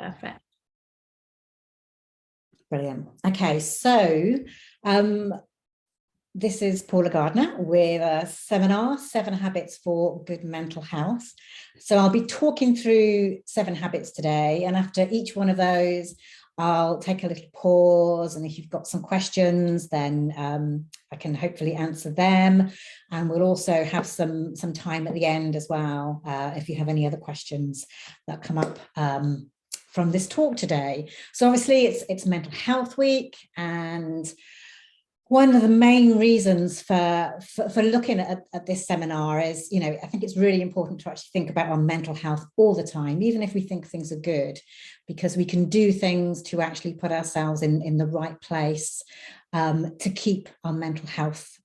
Perfect. Brilliant. Okay, so this is Paula Gardner with a seminar, 7 Habits for Good Mental Health. So I'll be talking through 7 habits today, and after each one of those, I'll take a little pause, and if you've got some questions, then I can hopefully answer them. And we'll also have some time at the end as well, if you have any other questions that come up from this talk today. So obviously it's Mental Health Week, and one of the main reasons for looking at this seminar is, I think it's really important to actually think about our mental health all the time, even if we think things are good, because we can do things to actually put ourselves in the right place to keep our mental health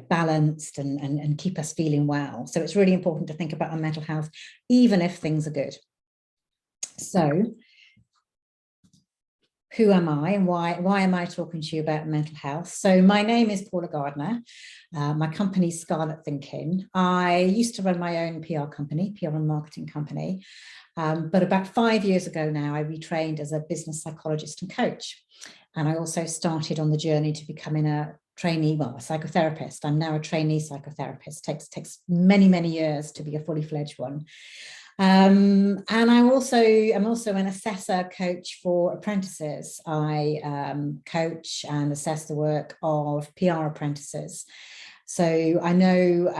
balanced and keep us feeling well. So it's really important to think about our mental health, even if things are good. So who am I, and why am I talking to you about mental health? So my name is Paula Gardner. My company's Scarlet Thinking. I used to run my own PR company, PR and marketing company. But about 5 years ago now, I retrained as a business psychologist and coach. And I also started on the journey to becoming a trainee, a psychotherapist. I'm now a trainee psychotherapist. Takes many, many years to be a fully fledged one. And I'm also an assessor coach for apprentices. I coach and assess the work of PR apprentices. So I know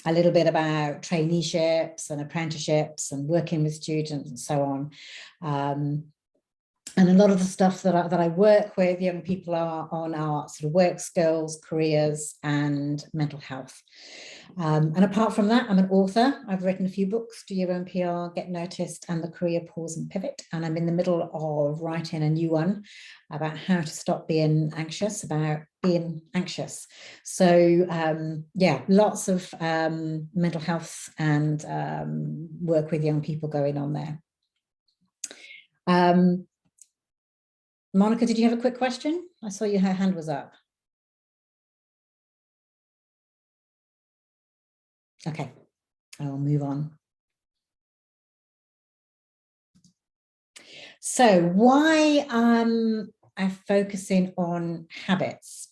a little bit about traineeships and apprenticeships and working with students and so on. And a lot of the stuff that I work with young people on are sort of work skills, careers, and mental health. And apart from that, I'm an author. I've written a few books, Do Your Own PR, Get Noticed, and The Career Pause and Pivot. And I'm in the middle of writing a new one about how to stop being anxious, about being anxious. So yeah, lots of mental health and work with young people going on there. Monica, did you have a quick question? I saw her hand was up. Okay, I'll move on. So why am I focusing on habits?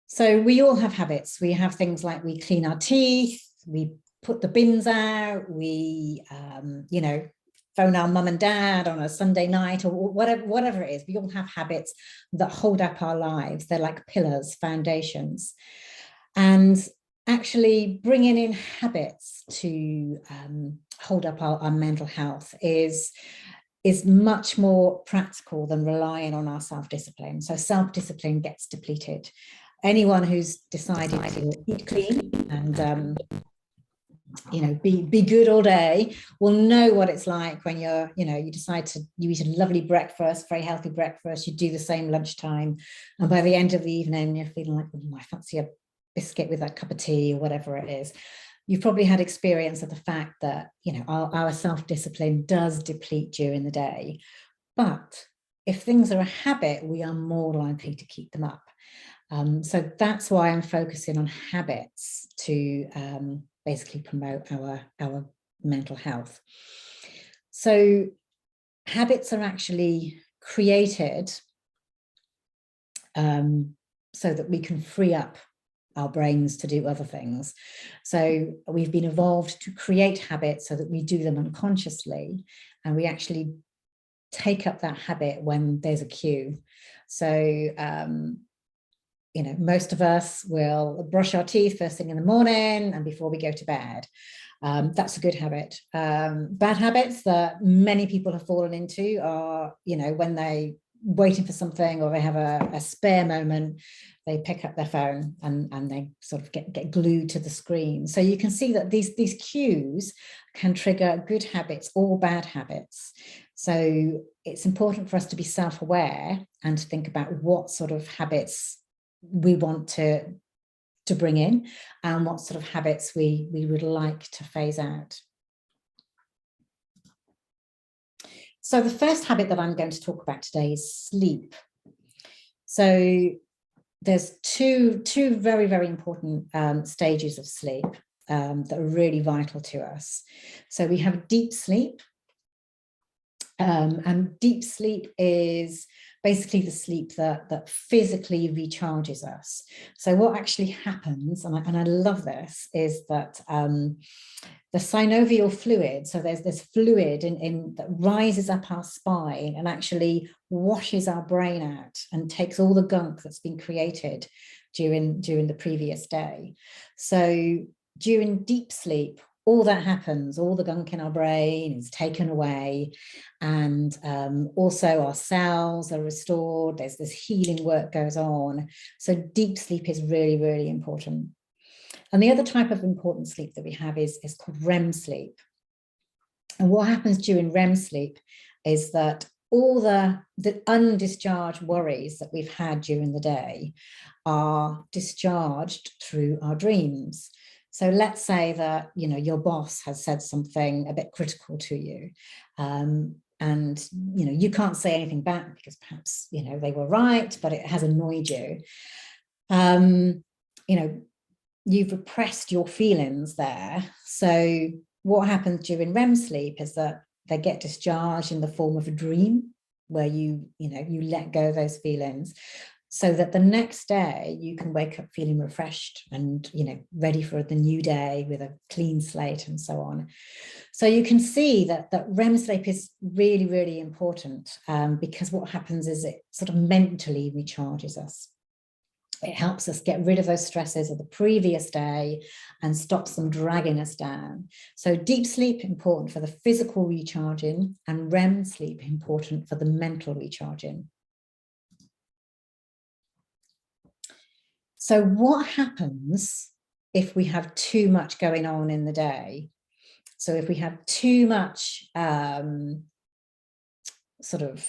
So we all have habits. We have things like we clean our teeth, we put the bins out, we, phone our mum and dad on a Sunday night, or whatever it is. We all have habits that hold up our lives. They're like pillars, foundations. And actually bringing in habits to hold up our mental health is much more practical than relying on our self-discipline. So self-discipline gets depleted. Anyone who's decided to eat clean and be good all day will know what it's like when you decide you eat a lovely breakfast, very healthy breakfast, you do the same lunchtime, and by the end of the evening you're feeling like, I fancy a biscuit with a cup of tea or whatever it is. You've probably had experience of the fact that our self-discipline does deplete during the day, but if things are a habit, we are more likely to keep them up. So that's why I'm focusing on habits to basically promote our mental health. So habits are actually created so that we can free up our brains to do other things. So we've been evolved to create habits so that we do them unconsciously, and we actually take up that habit when there's a cue. So most of us will brush our teeth first thing in the morning and before we go to bed. That's a good habit. Bad habits that many people have fallen into are, when they waiting for something or they have a spare moment, they pick up their phone and they sort of get glued to the screen. So you can see that these cues can trigger good habits or bad habits. So it's important for us to be self-aware and to think about what sort of habits we want to bring in and what sort of habits we would like to phase out. So the first habit that I'm going to talk about today is sleep. So there's two very, very important stages of sleep. that are really vital to us. So we have deep sleep. And deep sleep is basically the sleep that physically recharges us. So what actually happens, and I love this, is that the synovial fluid, so there's this fluid that rises up our spine and actually washes our brain out and takes all the gunk that's been created during the previous day. So during deep sleep, all that happens, all the gunk in our brain is taken away, and also our cells are restored. There's this healing work goes on. So deep sleep is really, really important. And the other type of important sleep that we have is called REM sleep. And what happens during REM sleep is that all the undischarged worries that we've had during the day are discharged through our dreams. So let's say that, you know, your boss has said something a bit critical to you, and, you know, you can't say anything back because perhaps, you know, they were right, but it has annoyed you. You know, you've repressed your feelings there. So what happens during REM sleep is that they get discharged in the form of a dream where you let go of those feelings, so that the next day you can wake up feeling refreshed and, you know, ready for the new day with a clean slate and so on. So you can see that REM sleep is really, really important, because what happens is it sort of mentally recharges us. It helps us get rid of those stresses of the previous day and stops them dragging us down. So deep sleep, important for the physical recharging, and REM sleep, important for the mental recharging. So what happens if we have too much going on in the day? So if we have too much sort of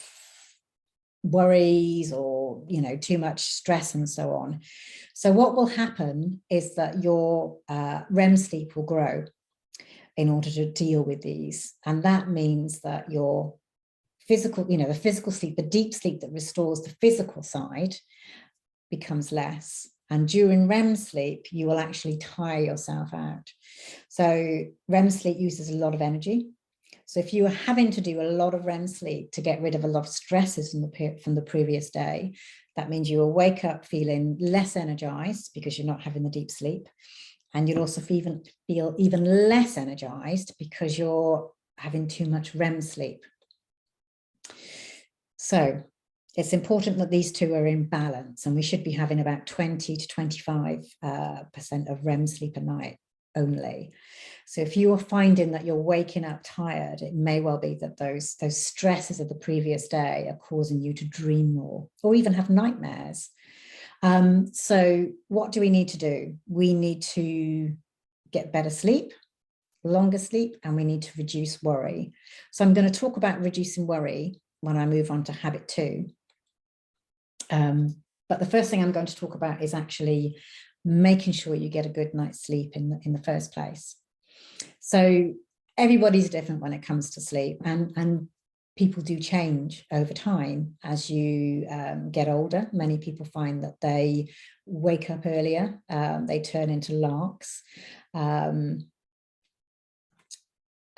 worries, or, you know, too much stress and so on. So what will happen is that your REM sleep will grow in order to deal with these. And that means that your physical, you know, the physical sleep, the deep sleep that restores the physical side, becomes less. And during REM sleep, you will actually tire yourself out. So REM sleep uses a lot of energy. So if you are having to do a lot of REM sleep to get rid of a lot of stresses from the previous day, that means you will wake up feeling less energized because you're not having the deep sleep. And you'll also feel even less energized because you're having too much REM sleep. So it's important that these two are in balance, and we should be having about 20 to 25% of REM sleep a night only. So if you are finding that you're waking up tired, it may well be that those stresses of the previous day are causing you to dream more or even have nightmares. So what do we need to do? We need to get better sleep, longer sleep, and we need to reduce worry. So I'm going to talk about reducing worry when I move on to habit 2. But the first thing I'm going to talk about is actually making sure you get a good night's sleep in the first place. So everybody's different when it comes to sleep, and people do change over time as you get older. Many people find that they wake up earlier, they turn into larks.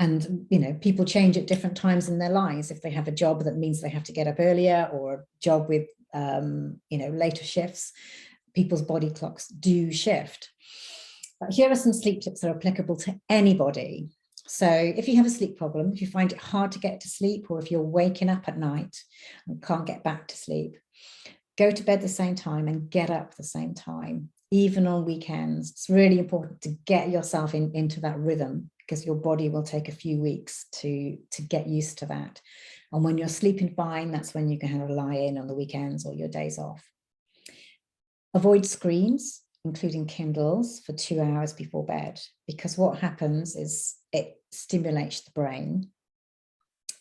And, you know, people change at different times in their lives. If they have a job that means they have to get up earlier, or a job with, you know, later shifts, people's body clocks do shift. But here are some sleep tips that are applicable to anybody. So if you have a sleep problem, if you find it hard to get to sleep, or if you're waking up at night and can't get back to sleep, go to bed the same time and get up the same time, even on weekends. It's really important to get yourself into that rhythm, because your body will take a few weeks to get used to that. And when you're sleeping fine, that's when you can have a lie in on the weekends or your days off. Avoid screens, including Kindles, for 2 hours before bed, because what happens is it stimulates the brain.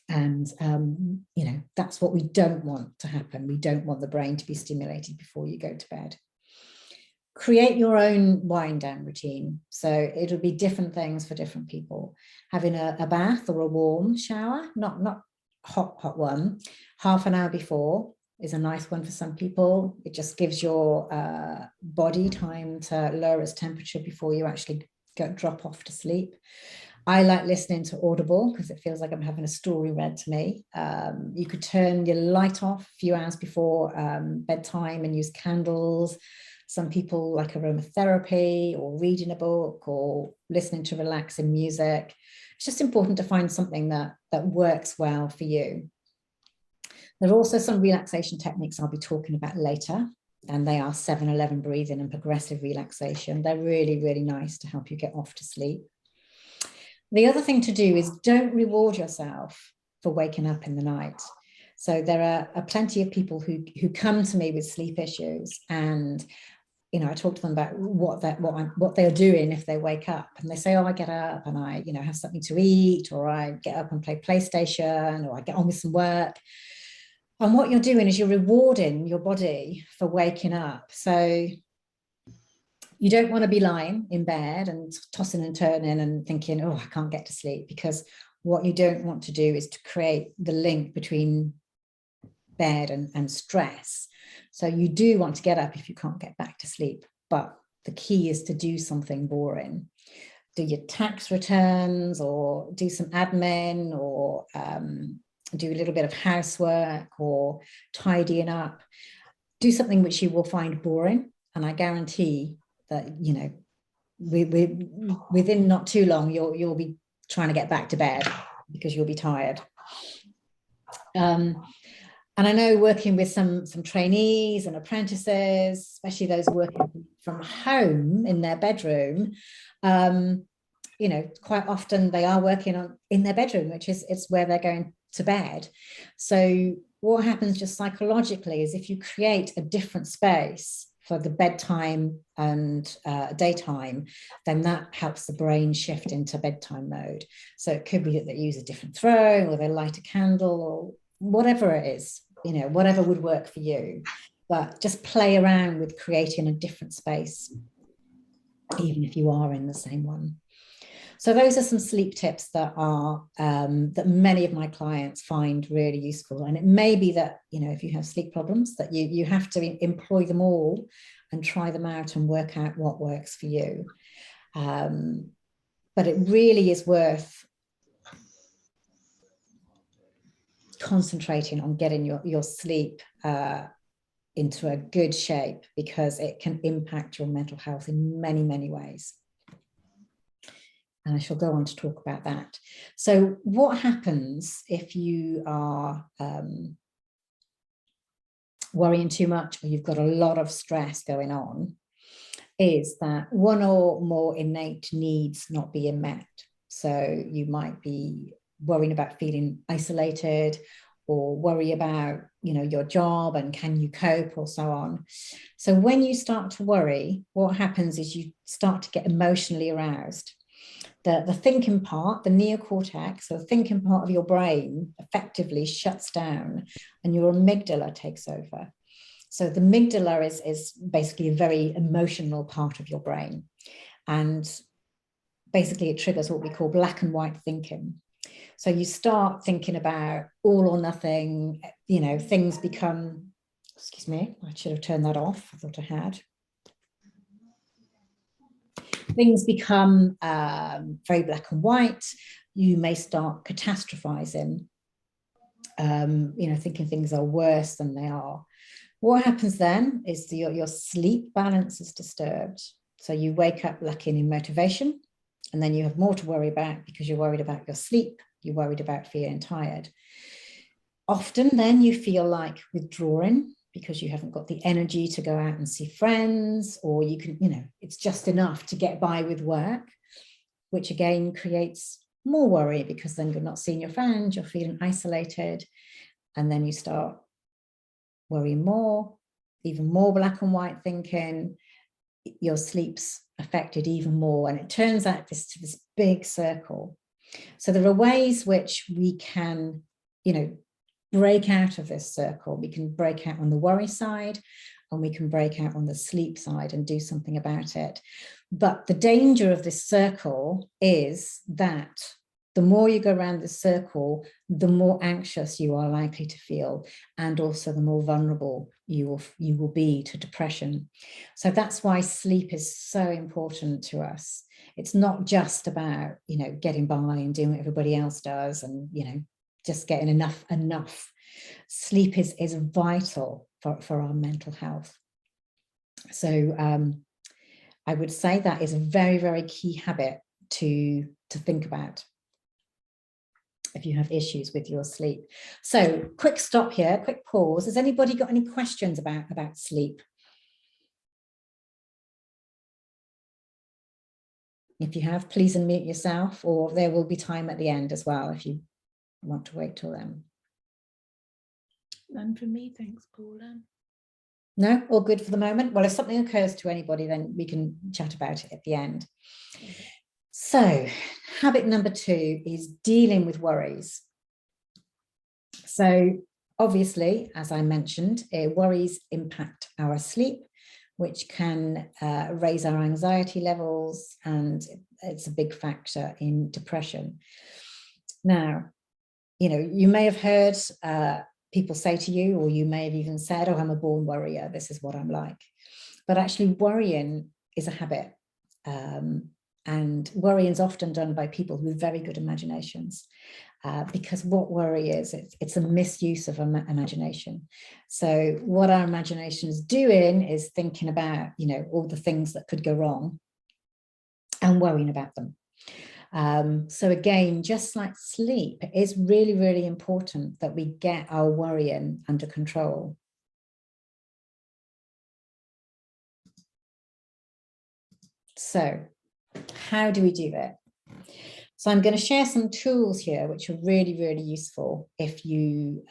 And, you know, that's what we don't want to happen. We don't want the brain to be stimulated before you go to bed. Create your own wind down routine. So it'll be different things for different people. Having a bath or a warm shower, not hot one, half an hour before is a nice one for some people. It just gives your body time to lower its temperature before you actually drop off to sleep. I like listening to Audible because it feels like I'm having a story read to me. You could turn your light off a few hours before bedtime and use candles. Some people like aromatherapy or reading a book or listening to relaxing music. It's just important to find something that works well for you. There are also some relaxation techniques I'll be talking about later, and they are 7-11 breathing and progressive relaxation. They're really, really nice to help you get off to sleep. The other thing to do is don't reward yourself for waking up in the night. So there are plenty of people who come to me with sleep issues, and I talk to them about what they're doing if they wake up, and they say, oh, I get up and I have something to eat, or I get up and play PlayStation, or I get on with some work. And what you're doing is you're rewarding your body for waking up. So you don't want to be lying in bed and tossing and turning and thinking, oh, I can't get to sleep, because what you don't want to do is to create the link between bed and stress. So you do want to get up if you can't get back to sleep. But the key is to do something boring. Do your tax returns, or do some admin, or do a little bit of housework, or tidying up. Do something which you will find boring. And I guarantee that, within not too long, you'll be trying to get back to bed because you'll be tired. And I know working with some trainees and apprentices, especially those working from home in their bedroom, quite often they are working in their bedroom, which is it's where they're going to bed. So what happens just psychologically is if you create a different space for the bedtime and daytime, then that helps the brain shift into bedtime mode. So it could be that they use a different throw, or they light a candle, or whatever it is, whatever would work for you. But just play around with creating a different space, even if you are in the same one. So those are some sleep tips that are that many of my clients find really useful. And it may be that, if you have sleep problems, that you have to employ them all and try them out and work out what works for you. But it really is worth concentrating on getting your sleep into a good shape, because it can impact your mental health in many, many ways. And I shall go on to talk about that. So what happens if you are worrying too much, or you've got a lot of stress going on, is that one or more innate needs not being met. So you might be worrying about feeling isolated, or worry about, your job and can you cope, or so on. So when you start to worry, what happens is you start to get emotionally aroused. The thinking part, the neocortex, or the thinking part of your brain, effectively shuts down and your amygdala takes over. So the amygdala is basically a very emotional part of your brain. And basically it triggers what we call black and white thinking. So you start thinking about all or nothing, things become, excuse me, I should have turned that off. I thought I had. Things become very black and white. You may start catastrophizing, thinking things are worse than they are. What happens then is your sleep balance is disturbed. So you wake up lacking in motivation, and then you have more to worry about because you're worried about your sleep. You're worried about feeling tired. Often then you feel like withdrawing, because you haven't got the energy to go out and see friends, or you can, it's just enough to get by with work, which again creates more worry, because then you're not seeing your friends, you're feeling isolated, and then you start worrying more, even more black and white thinking, your sleep's affected even more, and it turns out to this big circle. So there are ways which we can, break out of this circle. We can break out on the worry side, and we can break out on the sleep side and do something about it. But the danger of this circle is that the more you go around the circle, the more anxious you are likely to feel, and also the more vulnerable you will be to depression. So that's why sleep is so important to us. It's not just about, getting by and doing what everybody else does and, just getting enough. Sleep is vital for our mental health. So I would say that is a very, very key habit to think about if you have issues with your sleep. So quick stop here, quick pause. Has anybody got any questions about sleep? If you have, please unmute yourself, or there will be time at the end as well if you want to wait till then. None for me, thanks, Paula. No, all good for the moment. Well, if something occurs to anybody, then we can chat about it at the end. Okay. So habit number 2 is dealing with worries. So obviously, as I mentioned, worries impact our sleep, which can raise our anxiety levels, and it's a big factor in depression. Now, you may have heard people say to you, or you may have even said, oh, I'm a born worrier, this is what I'm like. But actually worrying is a habit. And worrying is often done by people with very good imaginations, because what worry is, it's a misuse of imagination. So what our imagination is doing is thinking about, all the things that could go wrong and worrying about them. So again, just like sleep, it is really, really important that we get our worrying under control. So how do we do that? So I'm going to share some tools here, which are really, really useful if you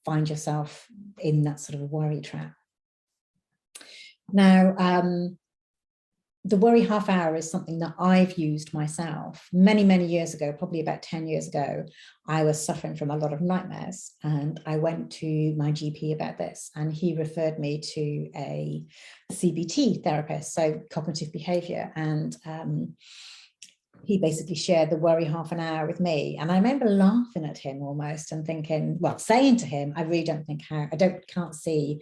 find yourself in that sort of worry trap. Now, the worry half hour is something that I've used myself many, many years ago, probably about 10 years ago. I was suffering from a lot of nightmares, and I went to my GP about this, and he referred me to a CBT therapist, so cognitive behavior. And he basically shared the worry half an hour with me. And I remember laughing at him almost and thinking, well, saying to him, I really can't see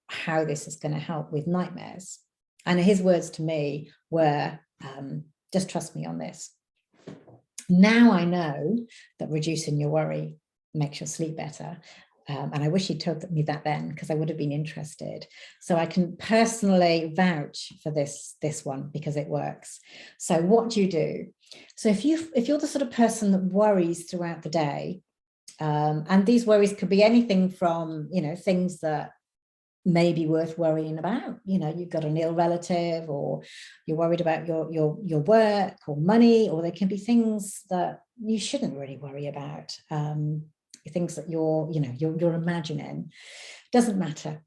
how this is going to help with nightmares. And his words to me were, just trust me on this. Now I know that reducing your worry makes your sleep better. And I wish he'd told me that then, because I would have been interested. So I can personally vouch for this one because it works. So what do you do? So if you're the sort of person that worries throughout the day, and these worries could be anything from, things that may be worth worrying about. You've got an ill relative, or you're worried about your work or money, or there can be things that you shouldn't really worry about. Things that you're imagining. Doesn't matter.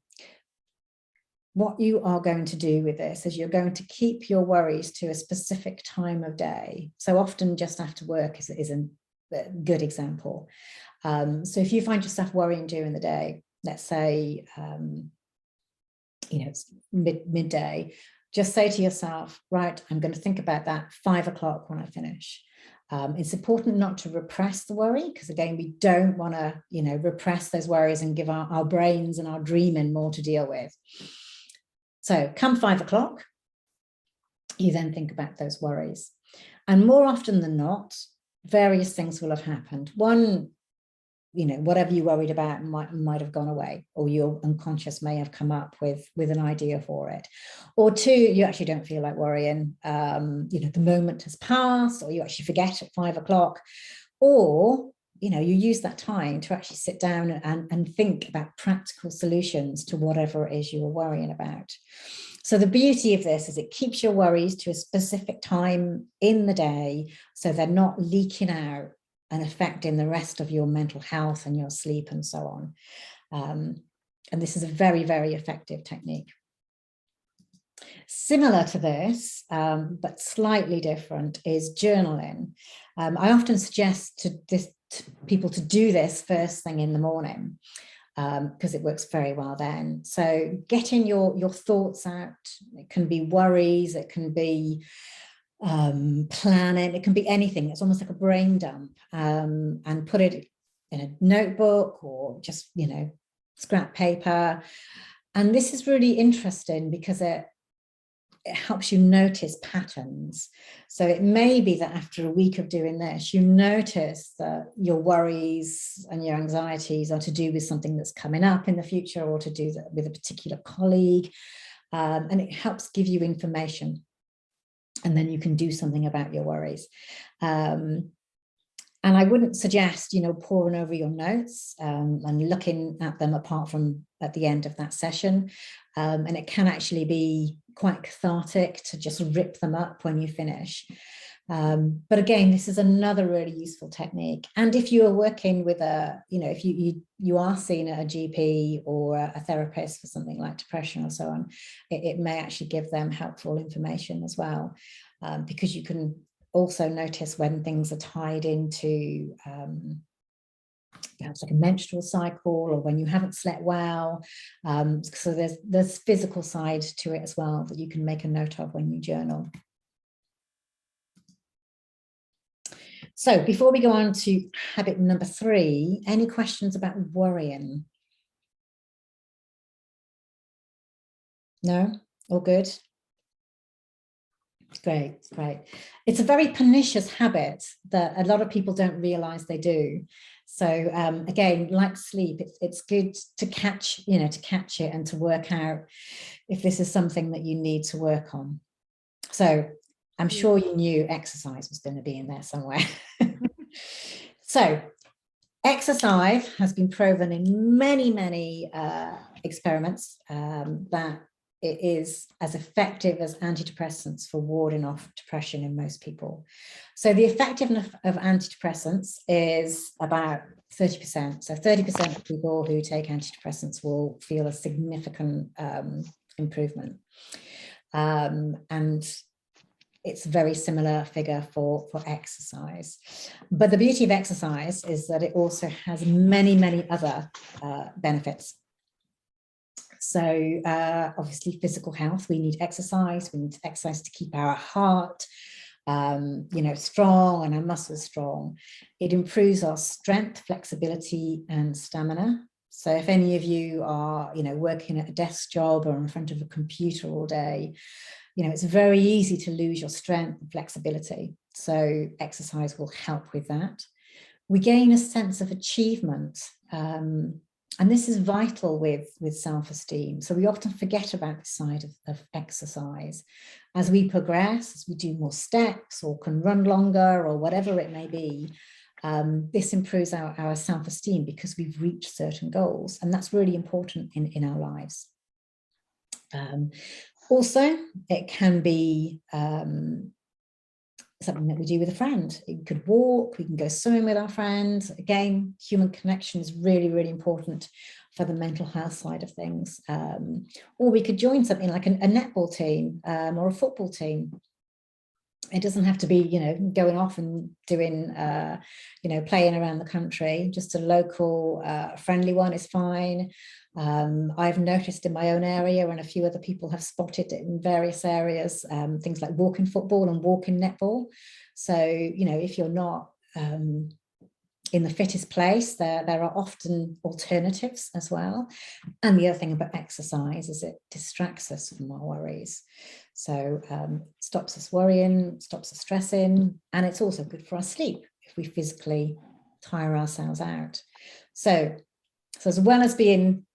What you are going to do with this is you're going to keep your worries to a specific time of day. So often just after work is a good example. So if you find yourself worrying during the day, let's say, it's midday, just say to yourself, right, I'm going to think about that 5 o'clock when I finish. It's important not to repress the worry, because again, we don't want to, repress those worries and give our brains and our dreaming more to deal with. So come 5 o'clock, you then think about those worries. And more often than not, various things will have happened. One, whatever you worried about might have gone away, or your unconscious may have come up with an idea for it. Or 2, you actually don't feel like worrying. The moment has passed, or you actually forget at 5 o'clock, or you use that time to actually sit down and think about practical solutions to whatever it is you were worrying about. So the beauty of this is it keeps your worries to a specific time in the day, so they're not leaking out and affecting the rest of your mental health and your sleep and so on. And this is a very, very effective technique. Similar to this, but slightly different, is journaling. I often suggest to people to do this first thing in the morning, because it works very well then. So getting your thoughts out, it can be worries, it can be planning, it can be anything. It's almost like a brain dump, and put it in a notebook, or just scrap paper. And this is really interesting because it helps you notice patterns. So it may be that after a week of doing this, you notice that your worries and your anxieties are to do with something that's coming up in the future, or to do that with a particular colleague. And it helps give you information. And then you can do something about your worries. And I wouldn't suggest, poring over your notes and looking at them apart from at the end of that session. And it can actually be quite cathartic to just rip them up when you finish. But again, this is another really useful technique. And if you are working with if you are seeing a GP or a therapist for something like depression or so on, it may actually give them helpful information as well, because you can also notice when things are tied into perhaps like a menstrual cycle, or when you haven't slept well. So there's physical side to it as well that you can make a note of when you journal. So before we go on to habit number 3, any questions about worrying? No? All good? Great, great. It's a very pernicious habit that a lot of people don't realize they do. So again, like sleep, it's good to catch it and to work out if this is something that you need to work on. So I'm sure you knew exercise was going to be in there somewhere. So exercise has been proven in many, many experiments that it is as effective as antidepressants for warding off depression in most people. So the effectiveness of antidepressants is about 30%. So 30% of people who take antidepressants will feel a significant improvement. And it's a very similar figure for exercise. But the beauty of exercise is that it also has many, many other benefits. So obviously physical health, we need exercise. We need exercise to keep our heart, strong, and our muscles strong. It improves our strength, flexibility, and stamina. So if any of you are, working at a desk job or in front of a computer all day, it's very easy to lose your strength and flexibility. So exercise will help with that. We gain a sense of achievement. And this is vital with self-esteem. So we often forget about the side of exercise. As we progress, as we do more steps or can run longer or whatever it may be, this improves our self-esteem because we've reached certain goals. And that's really important in our lives. Also, it can be something that we do with a friend. We could walk, we can go swimming with our friends. Again, human connection is really, really important for the mental health side of things. Or we could join something like a netball team or a football team. It doesn't have to be, going off and doing, playing around the country. Just a local friendly one is fine. I've noticed in my own area, and a few other people have spotted it in various areas, things like walking football and walking netball. So, if you're not in the fittest place, there are often alternatives as well. And the other thing about exercise is it distracts us from our worries. So stops us worrying, stops us stressing, and it's also good for our sleep if we physically tire ourselves out. So as well as being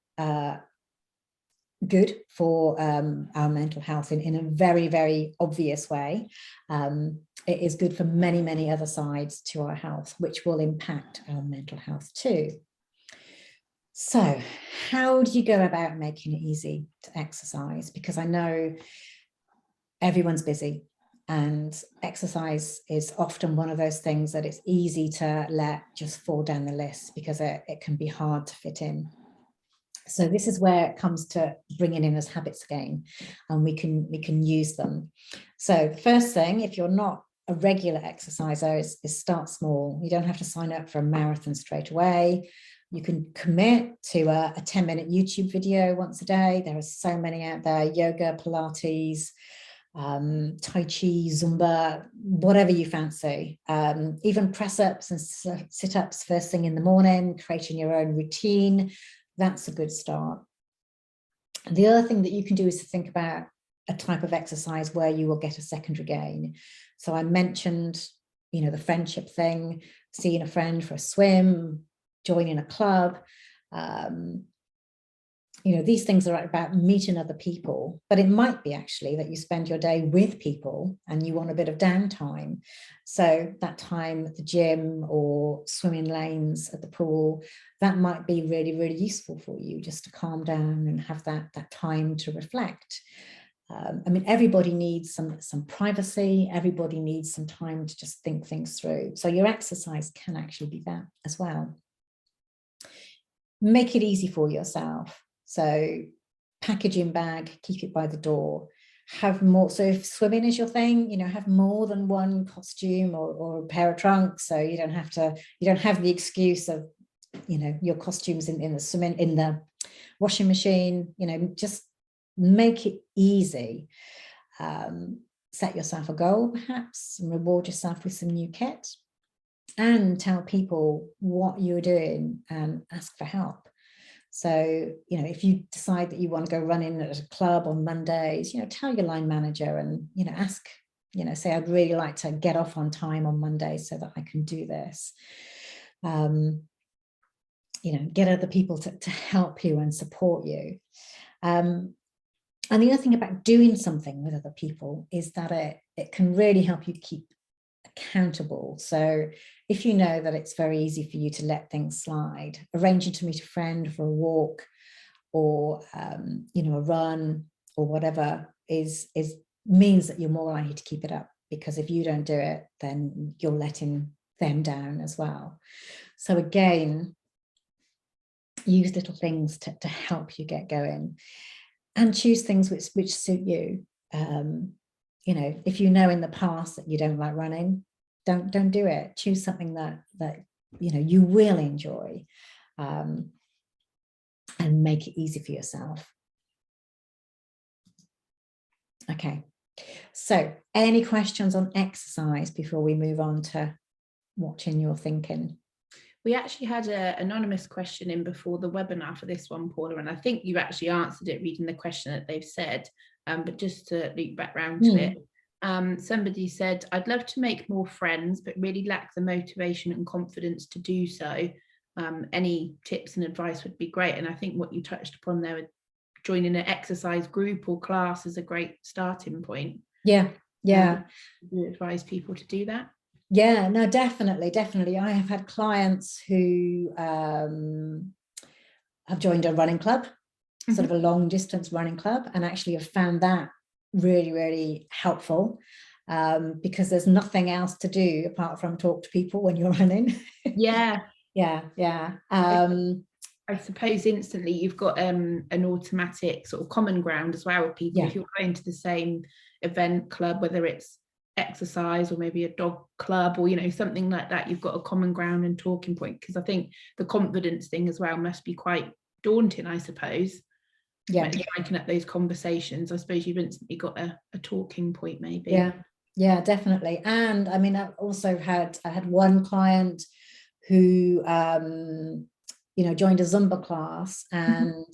good for our mental health in a very, very obvious way, it is good for many, many other sides to our health, which will impact our mental health too. So how do you go about making it easy to exercise? Because I know everyone's busy, and exercise is often one of those things that it's easy to let just fall down the list because it can be hard to fit in. So this is where it comes to bringing in as habits again, and we can use them. So the first thing, if you're not a regular exerciser, is start small. You don't have to sign up for a marathon straight away. You can commit to a 10-minute YouTube video once a day. There are so many out there: yoga, Pilates, Tai Chi, Zumba, whatever you fancy. Even press-ups and sit-ups first thing in the morning, creating your own routine. That's a good start. The other thing that you can do is to think about a type of exercise where you will get a secondary gain. So I mentioned, the friendship thing, seeing a friend for a swim, joining a club. These things are about meeting other people, but it might be actually that you spend your day with people and you want a bit of downtime. So that time at the gym or swimming lanes at the pool, that might be really, really useful for you, just to calm down and have that time to reflect. Everybody needs some privacy. Everybody needs some time to just think things through. So your exercise can actually be that as well. Make it easy for yourself. So packaging bag, keep it by the door. Have more. So if swimming is your thing, have more than one costume or a pair of trunks. So you don't have the excuse of, your costumes in the swimming, in the washing machine. Just make it easy. Set yourself a goal, perhaps, and reward yourself with some new kit, and tell people what you're doing and ask for help. So, if you decide that you want to go running at a club on Mondays, tell your line manager and, ask, say, I'd really like to get off on time on Monday so that I can do this. Get other people to help you and support you. And the other thing about doing something with other people is that it can really help you keep accountable. So if you know that it's very easy for you to let things slide, arranging to meet a friend for a walk or a run or whatever means that you're more likely to keep it up, because if you don't do it, then you're letting them down as well. So again, use little things to help you get going, and choose things which suit you. If you know in the past that you don't like running, don't do it. Choose something that you will enjoy, and make it easy for yourself. Okay, so any questions on exercise before we move on to watching your thinking? We actually had an anonymous question in before the webinar for this one, Paula, and I think you actually answered it reading the question that they've said, but just to loop back round to it. Somebody said, I'd love to make more friends, but really lack the motivation and confidence to do so. Any tips and advice would be great. And I think what you touched upon there, joining an exercise group or class, is a great starting point. Yeah. You advise people to do that? Yeah, no, definitely. I have had clients who have joined a running club, sort of a long distance running club, and actually have found that really, really helpful, because there's nothing else to do apart from talk to people when you're running. Yeah. I suppose instantly you've got an automatic sort of common ground as well with people. If you're going to the same event, club, whether it's exercise or maybe a dog club or something like that, you've got a common ground and talking point, because I think the confidence thing as well must be quite daunting, I suppose. Striking up those conversations, I suppose you've instantly got a talking point, maybe. Yeah, definitely. And I mean, I had one client who joined a Zumba class, and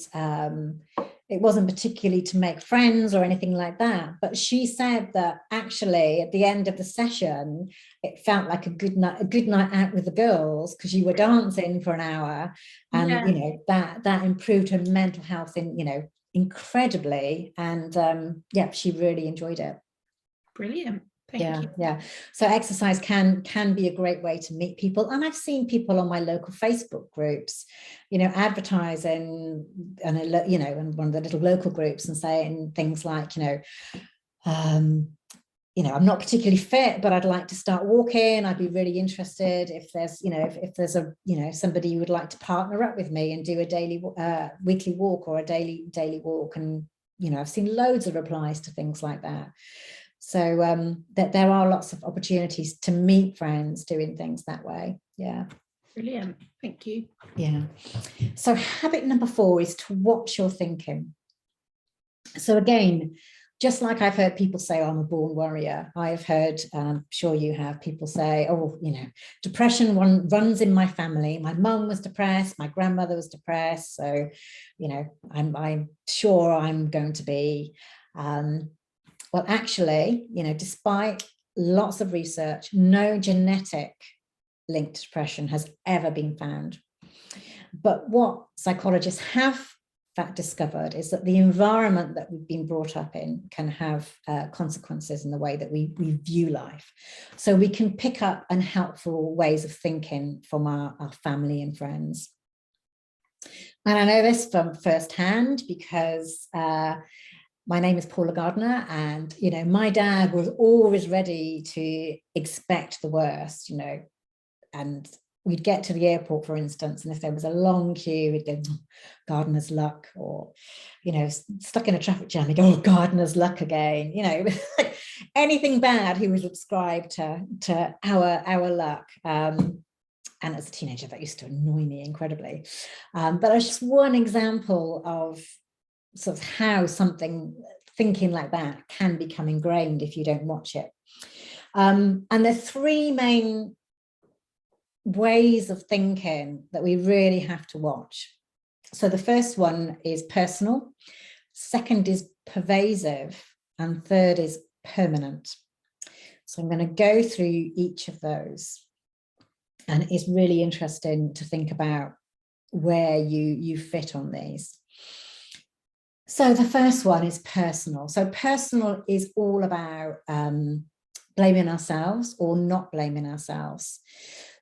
it wasn't particularly to make friends or anything like that, but she said that actually at the end of the session it felt like a good night out with the girls, because you were dancing for an hour, and that improved her mental health incredibly, and she really enjoyed it. Brilliant. Thank you. Yeah. So exercise can be a great way to meet people. And I've seen people on my local Facebook groups, advertising and, in one of the little local groups and saying things like, I'm not particularly fit, but I'd like to start walking. I'd be really interested if there's, if there's a, somebody who would like to partner up with me and do a daily, weekly walk or a daily walk. And, I've seen loads of replies to things like that. So that there are lots of opportunities to meet friends doing things that way. Yeah. Brilliant. Thank you. Yeah. So habit number 4 is to watch your thinking. So again, Just like I've heard people say, oh, I'm a born worrier. I've heard, I'm sure you have, people say, oh, depression runs in my family. My mum was depressed, my grandmother was depressed. So, I'm sure I'm going to be. Well, actually, despite lots of research, no genetic link to depression has ever been found. But what psychologists have discovered is that the environment that we've been brought up in can have consequences in the way that we view life. So we can pick up unhelpful ways of thinking from our family and friends. And I know this from firsthand because my name is Paula Gardner, and my dad was always ready to expect the worst, and we'd get to the airport, for instance, and if there was a long queue, we'd go, oh, Gardener's luck, or, stuck in a traffic jam, we'd go, oh, Gardener's luck again, anything bad he would ascribe to our luck. And as a teenager, that used to annoy me incredibly. But it's just one example of sort of how thinking like that can become ingrained if you don't watch it. And the three main ways of thinking that we really have to watch. So the first one is personal, second is pervasive, and third is permanent. So I'm going to go through each of those, and it's really interesting to think about where you fit on these. So the first one is personal. So personal is all about blaming ourselves or not blaming ourselves.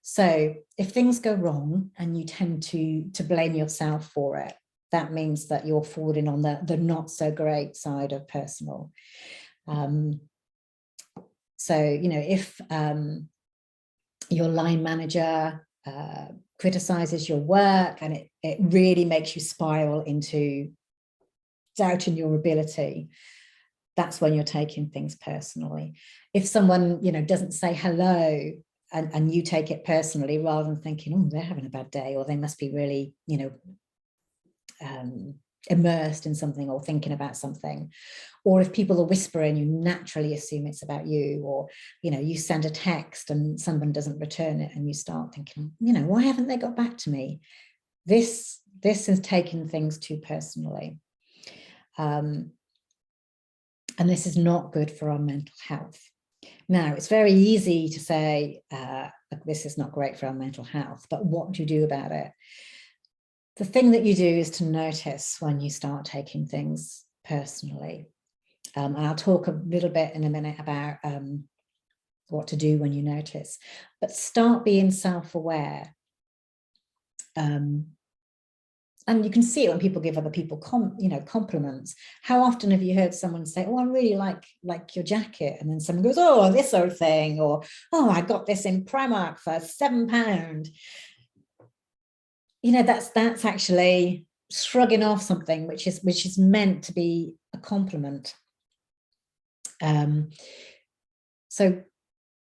So if things go wrong and you tend to blame yourself for it, that means that you're falling on the not so great side of personal. So, if your line manager criticizes your work and it really makes you spiral into doubting your ability, that's when you're taking things personally. If someone, doesn't say hello, and you take it personally rather than thinking, oh, they're having a bad day, or they must be really, immersed in something or thinking about something. Or if people are whispering, you naturally assume it's about you, or, you send a text and someone doesn't return it and you start thinking, why haven't they got back to me? This is taking things too personally. And this is not good for our mental health. Now, it's very easy to say, this is not great for our mental health, but what do you do about it? The thing that you do is to notice when you start taking things personally. And I'll talk a little bit in a minute about what to do when you notice, but start being self-aware. And you can see it when people give other people compliments. How often have you heard someone say, oh, I really like your jacket, and then someone goes, oh, this old thing, or oh, I got this in Primark for £7. That's actually shrugging off something which is meant to be a compliment. So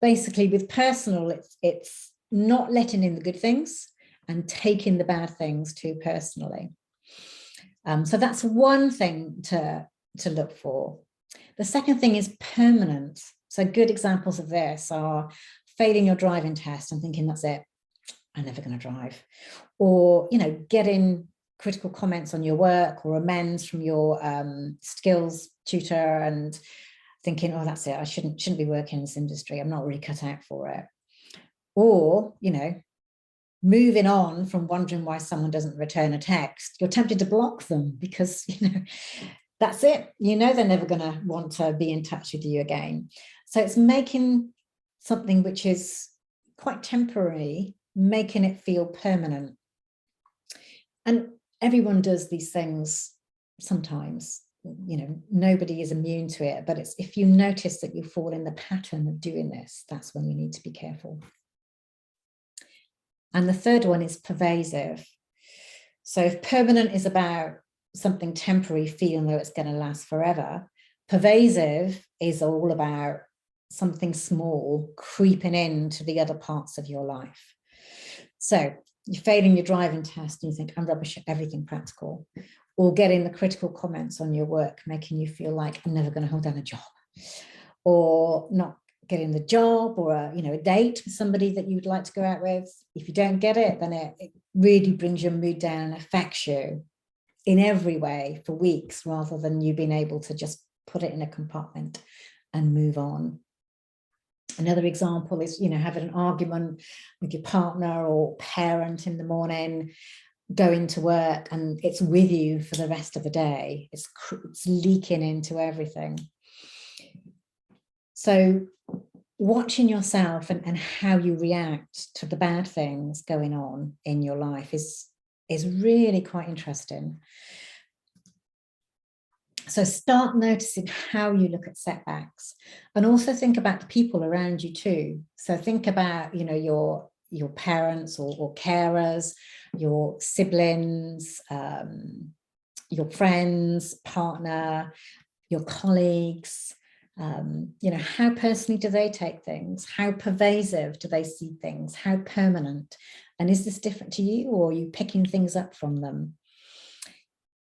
basically with personal, it's not letting in the good things and taking the bad things too personally. So that's one thing to look for. The second thing is permanent. So good examples of this are failing your driving test and thinking, that's it, I'm never going to drive. Or, getting critical comments on your work or amends from your skills tutor and thinking, oh, that's it, I shouldn't be working in this industry, I'm not really cut out for it. Or, moving on from wondering why someone doesn't return a text, you're tempted to block them because, that's it. They're never going to want to be in touch with you again. So it's making something which is quite temporary, making it feel permanent. And everyone does these things sometimes. Nobody is immune to it, but it's if you notice that you fall in the pattern of doing this, that's when you need to be careful. And the third one is pervasive. So if permanent is about something temporary, feeling though it's going to last forever, pervasive is all about something small creeping into the other parts of your life. So you're failing your driving test and you think, I'm rubbish at everything practical. or getting the critical comments on your work, making you feel like I'm never going to hold down a job, or not getting the job, or a date with somebody that you'd like to go out with. If you don't get it, then it really brings your mood down and affects you in every way for weeks, rather than you being able to just put it in a compartment and move on. Another example is, having an argument with your partner or parent in the morning, going to work, and it's with you for the rest of the day. It's leaking into everything. So watching yourself and how you react to the bad things going on in your life is really quite interesting. So start noticing how you look at setbacks, and also think about the people around you too. So think about, your parents or carers, your siblings, your friends, partner, your colleagues. How personally do they take things? How pervasive do they see things? How permanent? And is this different to you, or are you picking things up from them?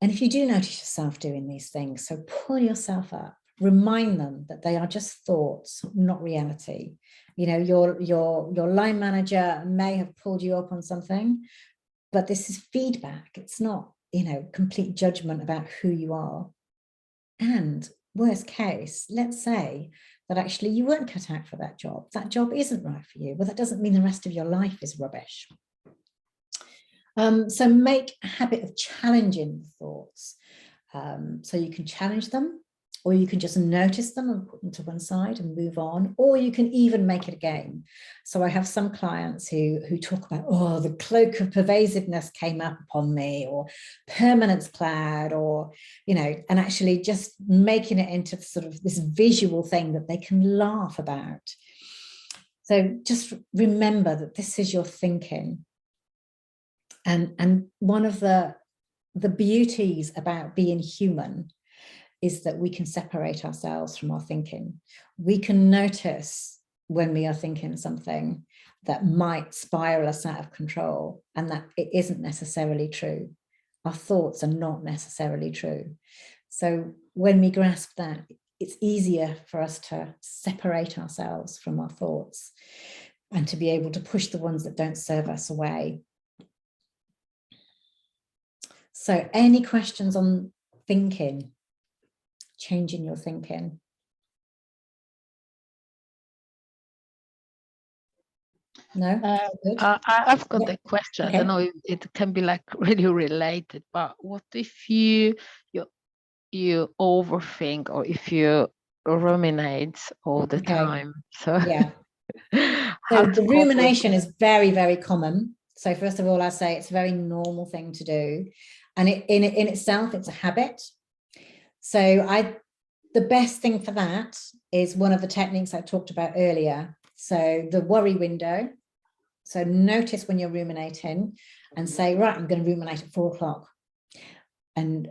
And if you do notice yourself doing these things, so pull yourself up, remind them that they are just thoughts, not reality. Your line manager may have pulled you up on something, but this is feedback. It's not, complete judgment about who you are. And worst case, let's say that actually you weren't cut out for that job. That job isn't right for you. Well, that doesn't mean the rest of your life is rubbish. So make a habit of challenging the thoughts. So you can challenge them, or you can just notice them and put them to one side and move on, or you can even make it a game. So I have some clients who talk about, oh, the cloak of pervasiveness came up upon me, or permanence cloud, or, and actually just making it into sort of this visual thing that they can laugh about. So just remember that this is your thinking. And one of the beauties about being human is that we can separate ourselves from our thinking. We can notice when we are thinking something that might spiral us out of control, and that it isn't necessarily true. Our thoughts are not necessarily true. So when we grasp that, it's easier for us to separate ourselves from our thoughts and to be able to push the ones that don't serve us away. So any questions on thinking, changing your thinking? No? I've got Yeah. a question. Okay. I don't know if it can be like really related, but what if you overthink, or if you ruminate all the time? So yeah. So the rumination is very, very common. So first of all, I say it's a very normal thing to do. And in itself, it's a habit. So the best thing for that is one of the techniques I talked about earlier. So the worry window. So notice when you're ruminating and say, right, I'm going to ruminate at 4 o'clock. And,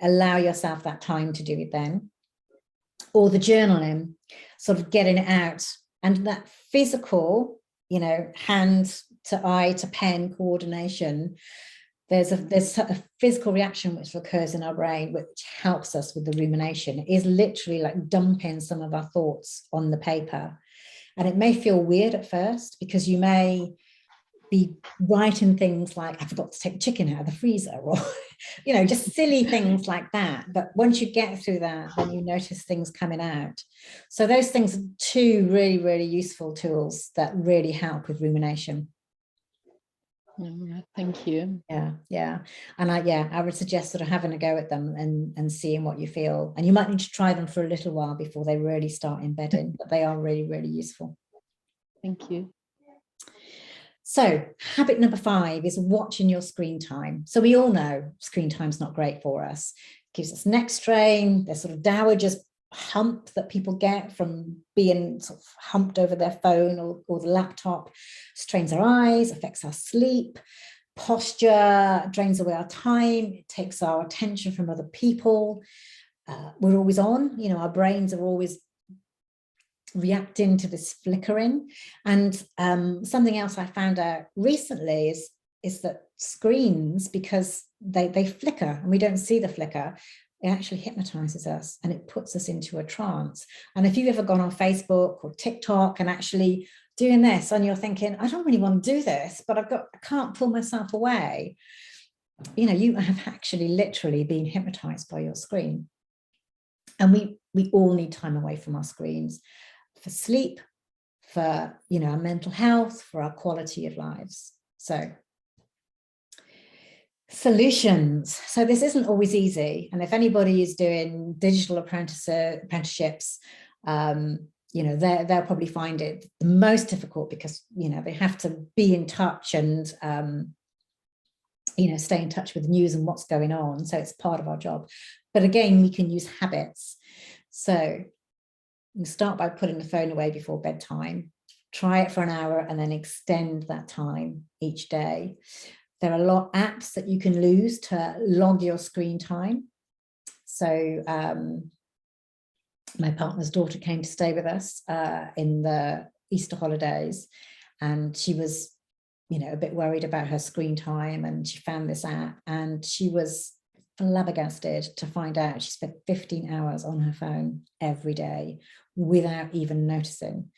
allow yourself that time to do it then. Or the journaling, sort of getting it out. And that physical, hand to eye to pen coordination, there's a physical reaction which occurs in our brain, which helps us with the rumination. It is literally like dumping some of our thoughts on the paper. And it may feel weird at first, because you may be writing things like, I forgot to take chicken out of the freezer, or, just silly things like that. But once you get through that, then you notice things coming out. So those things are 2 really, really useful tools that really help with rumination. Thank you. Yeah. And I would suggest sort of having a go at them and seeing what you feel. And you might need to try them for a little while before they really start embedding, but they are really, really useful. Thank you. So habit number 5 is watching your screen time. So we all know screen time's not great for us. It gives us neck strain. There's sort of dowager's hump that people get from being sort of humped over their phone or the laptop. Strains our eyes, affects our sleep, posture, drains away our time. It takes our attention from other people. We're always on, our brains are always reacting to this flickering. And something else I found out recently is that screens, because they flicker and we don't see the flicker, it actually hypnotizes us and it puts us into a trance. And if you've ever gone on Facebook or TikTok and actually doing this and you're thinking, I don't really want to do this, but I can't pull myself away, you know, you have actually literally been hypnotized by your screen. And we all need time away from our screens for sleep, for, you know, our mental health, for our quality of lives. So solutions. So this isn't always easy. And if anybody is doing digital apprenticeships, you know, they'll probably find it the most difficult because, you know, they have to be in touch and, you know, stay in touch with the news and what's going on. So it's part of our job. But again, we can use habits. So you start by putting the phone away before bedtime, try it for an hour and then extend that time each day. There are a lot of apps that you can use to log your screen time. So my partner's daughter came to stay with us in the Easter holidays, and she was, you know, a bit worried about her screen time, and she found this app and she was flabbergasted to find out she spent 15 hours on her phone every day without even noticing.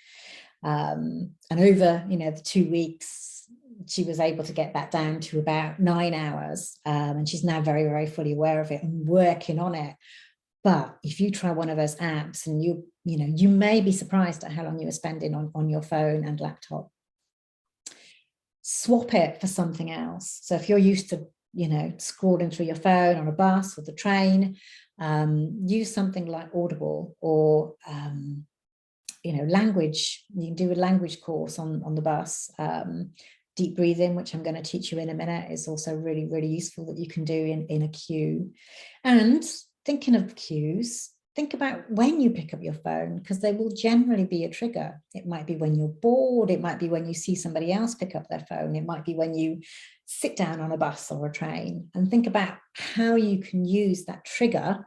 And over, you know, the 2 weeks, she was able to get that down to about 9 hours. And she's now very, very fully aware of it and working on it. But if you try one of those apps and you know, you may be surprised at how long you were spending on your phone and laptop. Swap it for something else. So if you're used to, you know, scrolling through your phone on a bus or the train, use something like Audible or, you know, language. You can do a language course on the bus. Deep breathing, which I'm going to teach you in a minute, is also really, really useful that you can do in a queue. And thinking of cues, think about when you pick up your phone, because they will generally be a trigger. It might be when you're bored. It might be when you see somebody else pick up their phone. It might be when you sit down on a bus or a train, and think about how you can use that trigger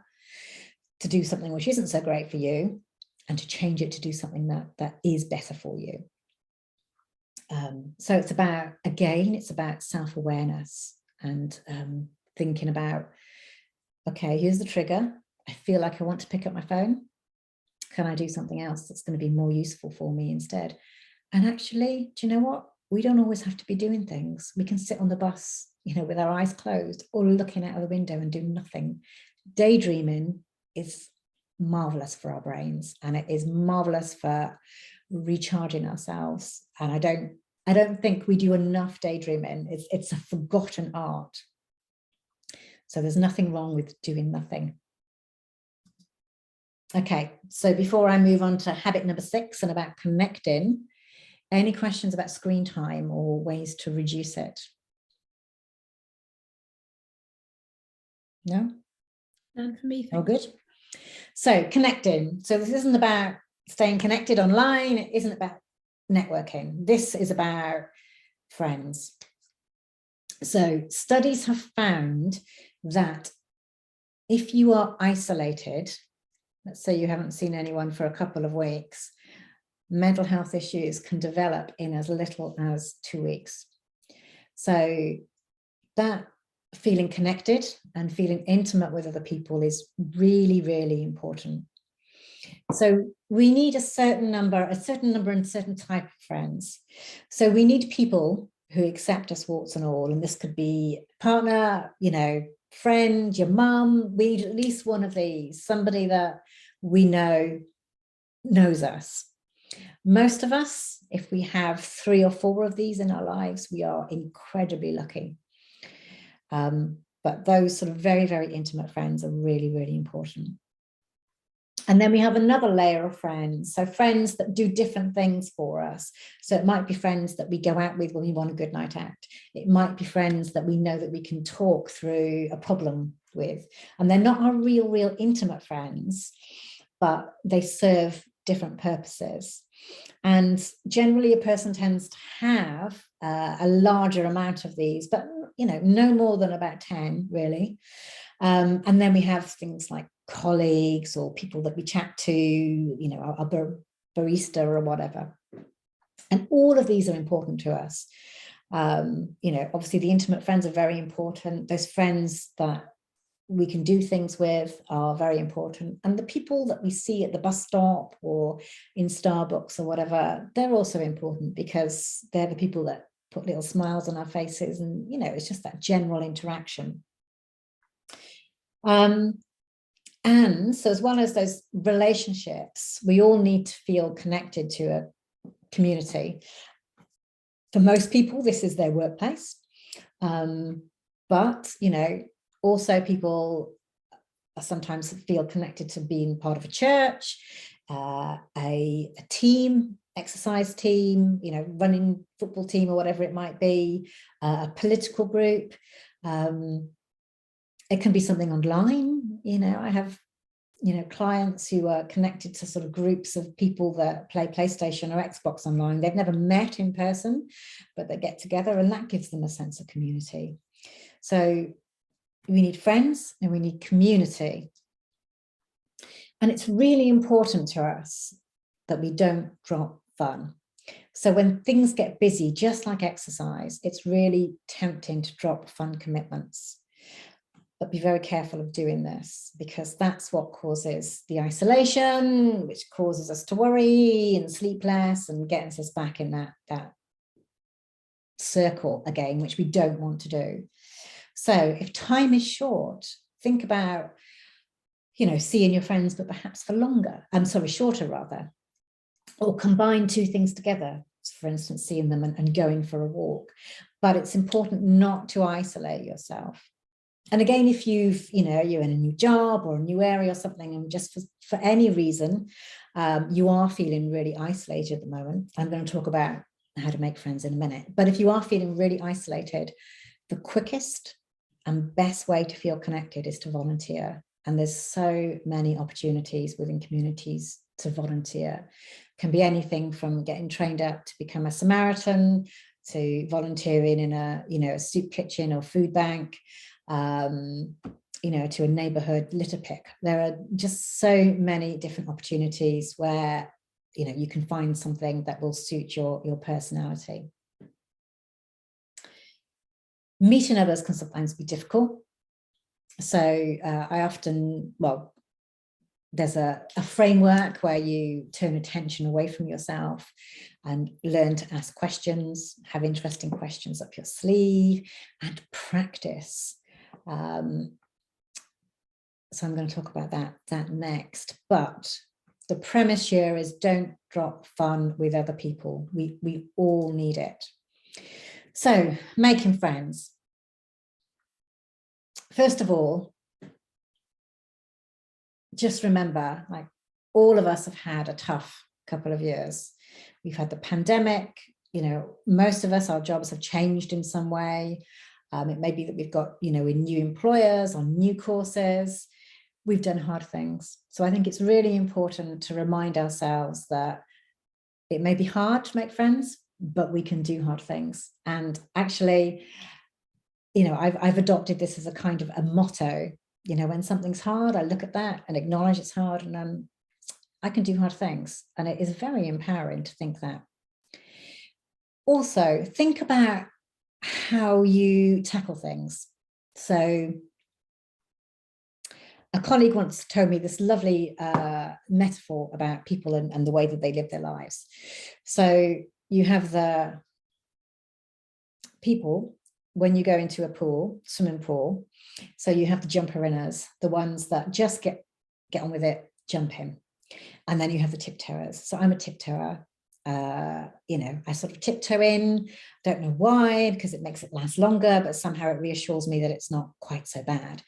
to do something which isn't so great for you and to change it to do something that is better for you. So it's about, again, it's about self-awareness and thinking about, okay, here's the trigger. I feel like I want to pick up my phone. Can I do something else that's going to be more useful for me instead? And actually, do you know what? We don't always have to be doing things. We can sit on the bus, you know, with our eyes closed or looking out of the window and do nothing. Daydreaming is marvelous for our brains, and it is marvelous for recharging ourselves. And I don't think we do enough daydreaming. It's a forgotten art. So there's nothing wrong with doing nothing. Okay, so before I move on to habit number 6 and about connecting, any questions about screen time or ways to reduce it? No? None for me. Oh, good. So connecting. So this isn't about staying connected online. It isn't about networking. This is about friends. So studies have found that if you are isolated, let's say you haven't seen anyone for a couple of weeks, mental health issues can develop in as little as 2 weeks. So that feeling connected and feeling intimate with other people is really, really important. So we need a certain number and certain type of friends. So we need people who accept us warts and all, and this could be partner, you know, friend, your mum. We need at least one of these, somebody that we know knows us. Most of us, if we have 3 or 4 of these in our lives, we are incredibly lucky. But those sort of very, very intimate friends are really, really important. And then we have another layer of friends. So friends that do different things for us. So it might be friends that we go out with when we want a good night out. It might be friends that we know that we can talk through a problem with. And they're not our real intimate friends, but they serve different purposes. And generally a person tends to have a larger amount of these, but you know, no more than about 10 really. And then we have things like colleagues or people that we chat to, you know, our barista or whatever. And all of these are important to us. You know, obviously the intimate friends are very important. Those friends that we can do things with are very important. And the people that we see at the bus stop or in Starbucks or whatever, they're also important, because they're the people that put little smiles on our faces. And, you know, it's just that general interaction. And so as well as those relationships, we all need to feel connected to a community. For most people, this is their workplace. But, you know, also people sometimes feel connected to being part of a church, a team, exercise team, you know, running football team or whatever it might be, a political group. It can be something online. You know, I have, you know, clients who are connected to sort of groups of people that play PlayStation or Xbox online. They've never met in person, but they get together, and that gives them a sense of community. So we need friends and we need community. And it's really important to us that we don't drop fun. So when things get busy, just like exercise, it's really tempting to drop fun commitments. But be very careful of doing this, because that's what causes the isolation, which causes us to worry and sleep less and gets us back in that circle again, which we don't want to do. So if time is short, think about, you know, seeing your friends, but perhaps for longer. Shorter rather, or combine two things together. For instance, seeing them and going for a walk. But it's important not to isolate yourself. And again, if you've, you know, you're in a new job or a new area or something, and just for any reason, you are feeling really isolated at the moment. I'm going to talk about how to make friends in a minute. But if you are feeling really isolated, the quickest and best way to feel connected is to volunteer. And there's so many opportunities within communities to volunteer. It can be anything from getting trained up to become a Samaritan, to volunteering in a, you know, a soup kitchen or food bank, you know, to a neighborhood litter pick. There are just so many different opportunities where, you know, you can find something that will suit your personality. Meeting others can sometimes be difficult. So I often, well, there's a framework where you turn attention away from yourself and learn to ask questions, have interesting questions up your sleeve, and practice. So I'm going to talk about that next. But the premise here is don't drop fun with other people. We all need it. So making friends. First of all, just remember, like, all of us have had a tough couple of years. We've had the pandemic, you know, most of us, our jobs have changed in some way. It may be that we've got, you know, in new employers, on new courses, we've done hard things. So I think it's really important to remind ourselves that it may be hard to make friends, but we can do hard things. And actually, you know, I've adopted this as a kind of a motto. You know, when something's hard, I look at that and acknowledge it's hard, and I can do hard things. And it is very empowering to think that. Also, think about how you tackle things. So a colleague once told me this lovely metaphor about people and the way that they live their lives. So you have the people when you go into a pool, swimming pool. So you have the jumper-inners, the ones that just get on with it, jump in. And then you have the tiptoers. So I'm a tiptoer. You know, I sort of tiptoe in, don't know why, because it makes it last longer, but somehow it reassures me that it's not quite so bad.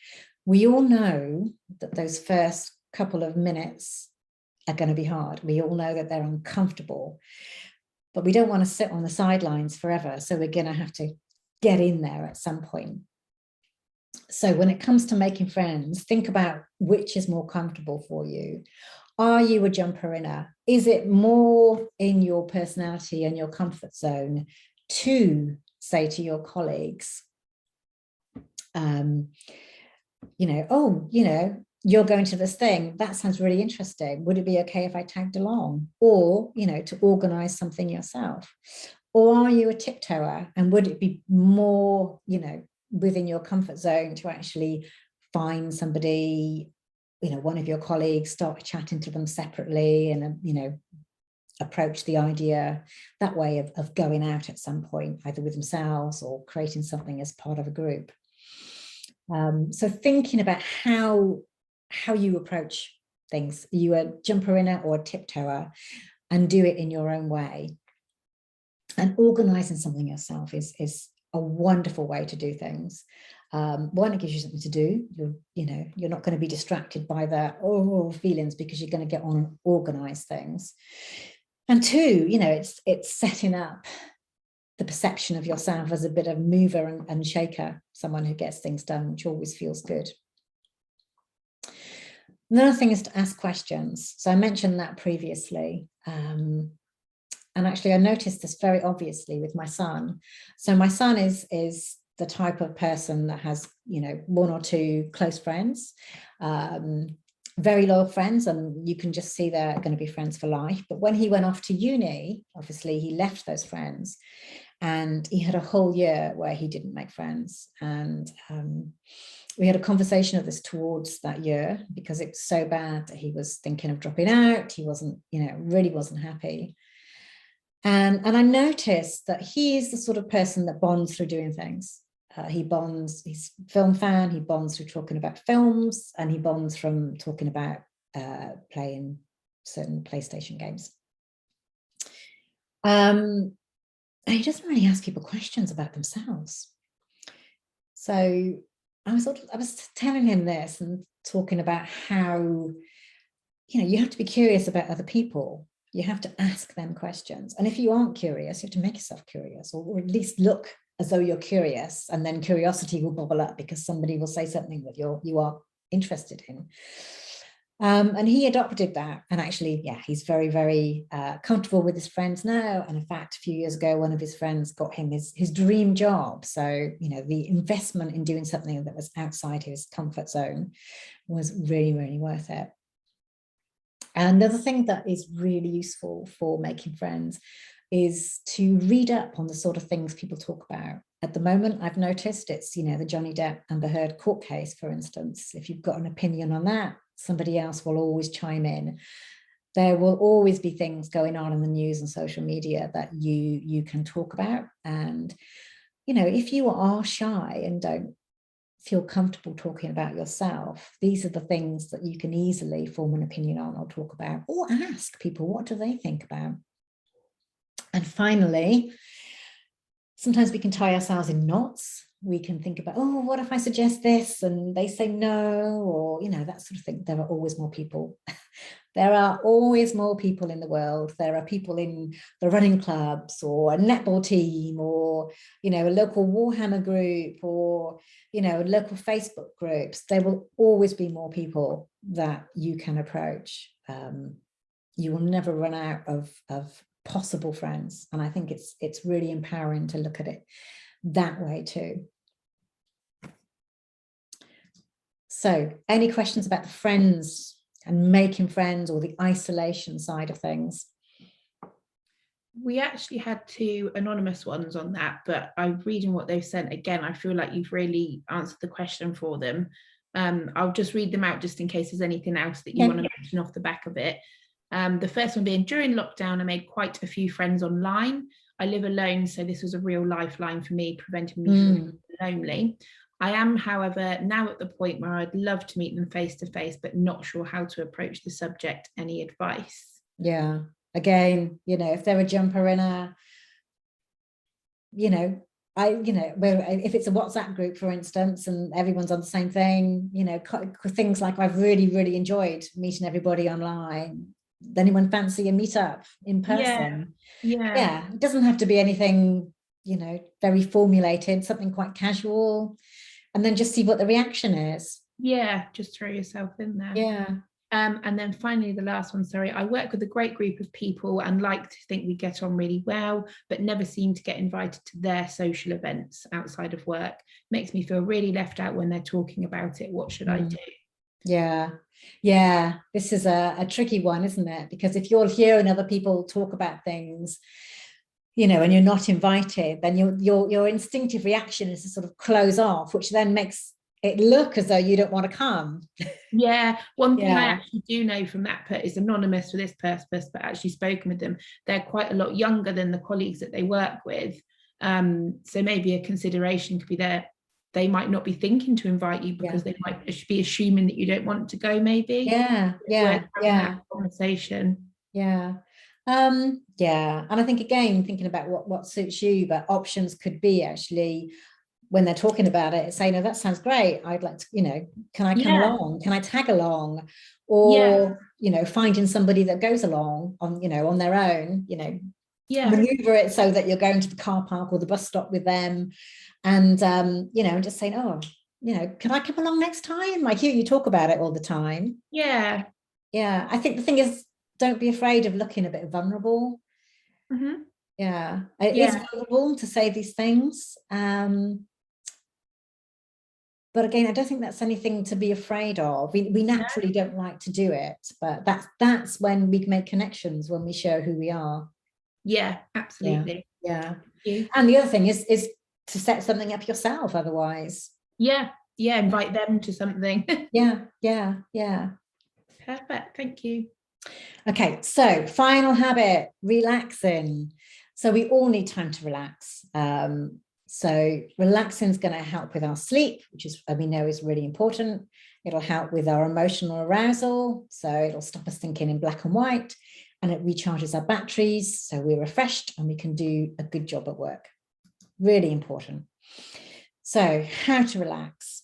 We all know that those first couple of minutes are going to be hard. We all know that they're uncomfortable, but we don't want to sit on the sidelines forever. So we're going to have to get in there at some point. So when it comes to making friends, think about which is more comfortable for you. Are you a jumper-inner? Is it more in your personality and your comfort zone to say to your colleagues, you know, oh, you know, you're going to this thing, that sounds really interesting. Would it be okay if I tagged along? Or, you know, to organize something yourself? Or are you a tiptoer? And would it be more, you know, within your comfort zone to actually find somebody, you know, one of your colleagues, start chatting to them separately and, you know, approach the idea that way of going out at some point, either with themselves or creating something as part of a group. So thinking about how you approach things, are you a jumper inner or a tiptoer, and do it in your own way. And organizing something yourself is a wonderful way to do things. One, it gives you something to do. You're not going to be distracted by the feelings, because you're going to get on and organize things. And two, you know, it's setting up the perception of yourself as a bit of mover and shaker, someone who gets things done, which always feels good. Another thing is to ask questions. So I mentioned that previously. And actually, I noticed this very obviously with my son. So my son is the type of person that has, you know, one or two close friends, very loyal friends, and you can just see they're going to be friends for life. But when he went off to uni, obviously he left those friends, and he had a whole year where he didn't make friends. And we had a conversation of this towards that year, because it's so bad that he was thinking of dropping out. He wasn't, you know, really wasn't happy. And I noticed that he is the sort of person that bonds through doing things. He's a film fan, he bonds through talking about films, and he bonds from talking about playing certain PlayStation games. And he doesn't really ask people questions about themselves. So I was telling him this and talking about how, you know, you have to be curious about other people. You have to ask them questions. And if you aren't curious, you have to make yourself curious, or at least look as though you're curious, and then curiosity will bubble up because somebody will say something that you are interested in. And he adopted that. And actually, yeah, he's very, very comfortable with his friends now. And in fact, a few years ago, one of his friends got him his dream job. So, you know, the investment in doing something that was outside his comfort zone was really, really worth it. Another thing that is really useful for making friends is to read up on the sort of things people talk about. At the moment, I've noticed it's, you know, the Johnny Depp Amber Heard court case, for instance. If you've got an opinion on that, somebody else will always chime in. There will always be things going on in the news and social media that you can talk about. And, you know, if you are shy and don't feel comfortable talking about yourself, these are the things that you can easily form an opinion on or talk about, or ask people, what do they think about? And finally, sometimes we can tie ourselves in knots. We can think about, oh, what if I suggest this and they say no, or, you know, that sort of thing. There are always more people. There are always more people in the world. There are people in the running clubs, or a netball team, or, you know, a local Warhammer group, or, you know, local Facebook groups. There will always be more people that you can approach. You will never run out of possible friends. And I think it's really empowering to look at it that way too. So any questions about the friends and making friends, or the isolation side of things? We actually had two anonymous ones on that, but I'm reading what they've sent again. I feel like you've really answered the question for them. I'll just read them out just in case there's anything else that you want to mention off the back of it. The first one being, during lockdown, I made quite a few friends online. I live alone, so this was a real lifeline for me, preventing me from being lonely. I am, however, now at the point where I'd love to meet them face to face, but not sure how to approach the subject. Any advice? Yeah, again, you know, if they're a jumper in a, you know, if it's a WhatsApp group, for instance, and everyone's on the same thing, you know, things like, I've really, really enjoyed meeting everybody online. Does anyone fancy a meetup in person? Yeah, it doesn't have to be anything, you know, very formulated, something quite casual, and then just see what the reaction is. Yeah, just throw yourself in there. Yeah. And then finally, the last one, sorry, I work with a great group of people and like to think we get on really well, but never seem to get invited to their social events outside of work. Makes me feel really left out when they're talking about it. What should I do? Yeah, this is a tricky one, isn't it? Because if you're hearing other people talk about things, you know, and you're not invited, then your instinctive reaction is to sort of close off, which then makes it look as though you don't want to come. Yeah, one thing I actually do know from that is anonymous for this purpose, but actually spoken with them, they're quite a lot younger than the colleagues that they work with. So maybe a consideration could be there. They might not be thinking to invite you because they might be assuming that you don't want to go, maybe. That conversation. Yeah. And I think, again, thinking about what suits you, but options could be actually, when they're talking about it, say, no, that sounds great. I'd like to, you know, can I come along? Can I tag along? Or, you know, finding somebody that goes along on, you know, on their own, you know, maneuver it so that you're going to the car park or the bus stop with them. And, you know, just saying, oh, you know, can I come along next time? I hear you talk about it all the time. Yeah. Yeah. I think the thing is, don't be afraid of looking a bit vulnerable. Mm-hmm. Yeah. It is vulnerable to say these things. But again, I don't think that's anything to be afraid of. We naturally don't like to do it, but that's when we make connections, when we show who we are. Yeah, absolutely. Yeah. And the other thing is to set something up yourself otherwise. Yeah, invite them to something. Yeah. Perfect, thank you. Okay, so final habit, relaxing. So we all need time to relax. So relaxing is going to help with our sleep, which is, we know, is really important. It'll help with our emotional arousal. So it'll stop us thinking in black and white, and it recharges our batteries. So we're refreshed and we can do a good job at work. Really important. So how to relax?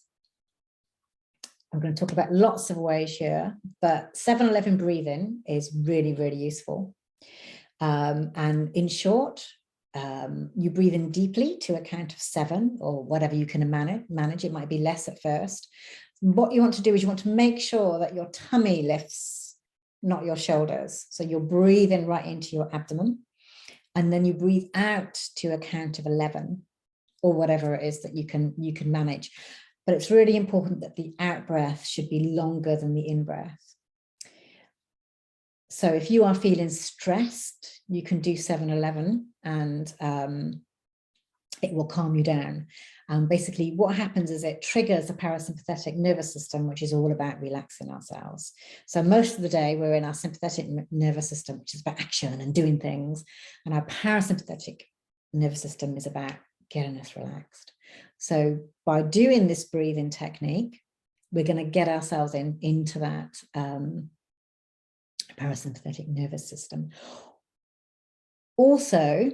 I'm going to talk about lots of ways here, but 7-11 breathing is really, really useful. And in short, you breathe in deeply to a count of 7, or whatever you can manage. It might be less at first. What you want to do is you want to make sure that your tummy lifts, not your shoulders. So you're breathing right into your abdomen, and then you breathe out to a count of 11, or whatever it is that you can manage. But it's really important that the out breath should be longer than the in breath. So if you are feeling stressed, you can do 7-11, and it will calm you down. Basically, what happens is it triggers the parasympathetic nervous system, which is all about relaxing ourselves. So most of the day, we're in our sympathetic nervous system, which is about action and doing things. And our parasympathetic nervous system is about getting us relaxed. So by doing this breathing technique, we're going to get ourselves into that parasympathetic nervous system. Also,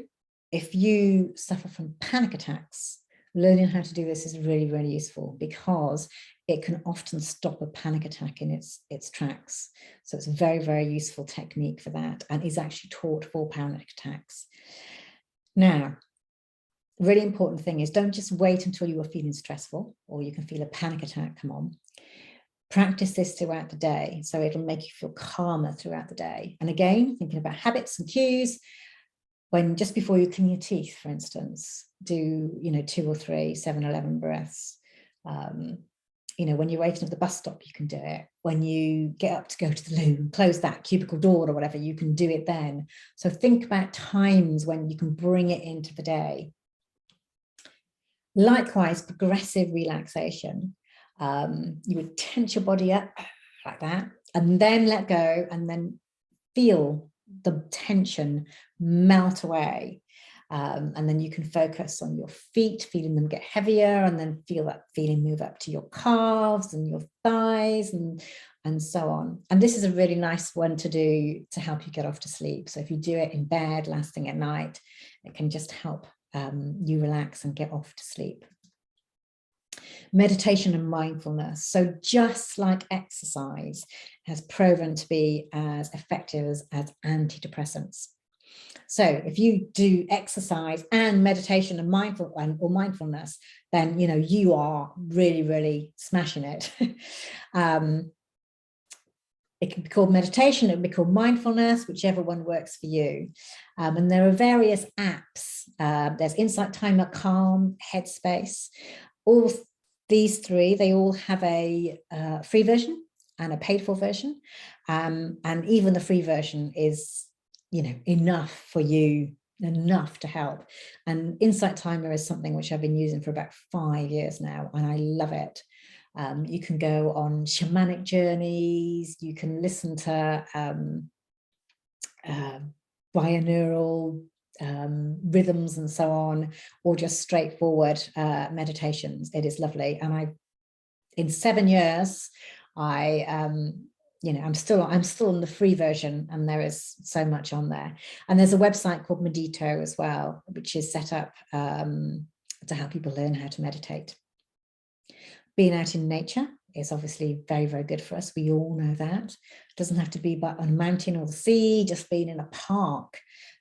if you suffer from panic attacks, learning how to do this is really, really useful, because it can often stop a panic attack in its tracks. So it's a very, very useful technique for that, and is actually taught for panic attacks. Now, the really important thing is, don't just wait until you are feeling stressful or you can feel a panic attack come on. Practice this throughout the day, so it'll make you feel calmer throughout the day. And again, thinking about habits and cues, when just before you clean your teeth, for instance, do 2 or 3 7-11 breaths. When you're waiting at the bus stop, you can do it. When you get up to go to the loo and close that cubicle door or whatever, you can do it then. So think about times when you can bring it into the day. Likewise, progressive relaxation. You would tense your body up like that, and then let go, and then feel the tension melt away. And then you can focus on your feet, feeling them get heavier, and then feel that feeling move up to your calves and your thighs and so on. And this is a really nice one to do to help you get off to sleep. So if you do it in bed, last thing at night, it can just help you relax and get off to sleep. Meditation and mindfulness. So just like exercise has proven to be as effective as antidepressants. So if you do exercise and meditation and mindfulness, then you are really, really smashing it. It can be called meditation, it can be called mindfulness, whichever one works for you. And there are various apps. There's Insight Timer, Calm, Headspace. All these 3, they all have a free version and a paid for version. And even the free version is enough for you enough to help. And Insight Timer is something which I've been using for about 5 years now, and I love it. You can go on shamanic journeys, you can listen to binaural rhythms and so on, or just straightforward meditations. It is lovely. And in 7 years, I'm still on the free version, and there is so much on there. And there's a website called Medito as well, which is set up to help people learn how to meditate. Being out in nature is obviously very, very good for us. We all know that. It doesn't have to be on a mountain or the sea, just being in a park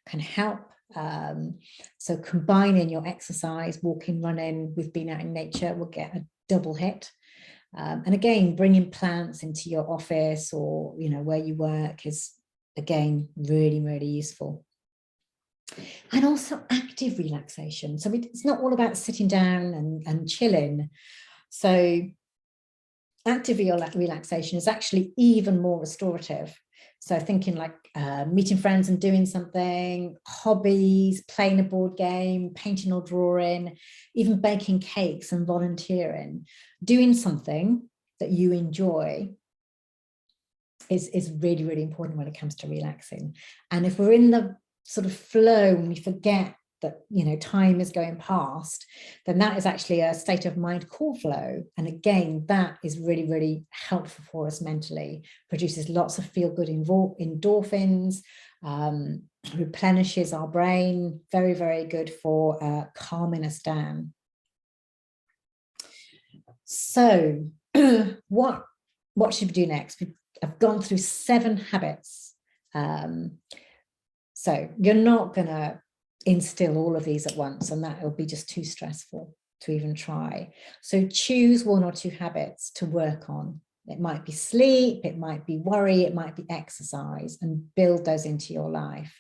can help. So combining your exercise, walking, running with being out in nature will get a double hit. And again, bringing plants into your office or, where you work is, again, really, really useful. And also active relaxation. So it's not all about sitting down and chilling. So active relaxation is actually even more restorative. So thinking like meeting friends and doing something, hobbies, playing a board game, painting or drawing, even baking cakes and volunteering, doing something that you enjoy is really, really important when it comes to relaxing. And if we're in the sort of flow and we forget that, time is going past, then that is actually a state of mind called flow. And again, that is really, really helpful for us mentally, produces lots of feel-good endorphins, replenishes our brain, very, very good for calming us down. So what should we do next? I've gone through 7 habits. So you're not going to instill all of these at once, and that will be just too stressful to even try. So choose 1 or 2 habits to work on. It might be sleep, it might be worry, it might be exercise, and build those into your life.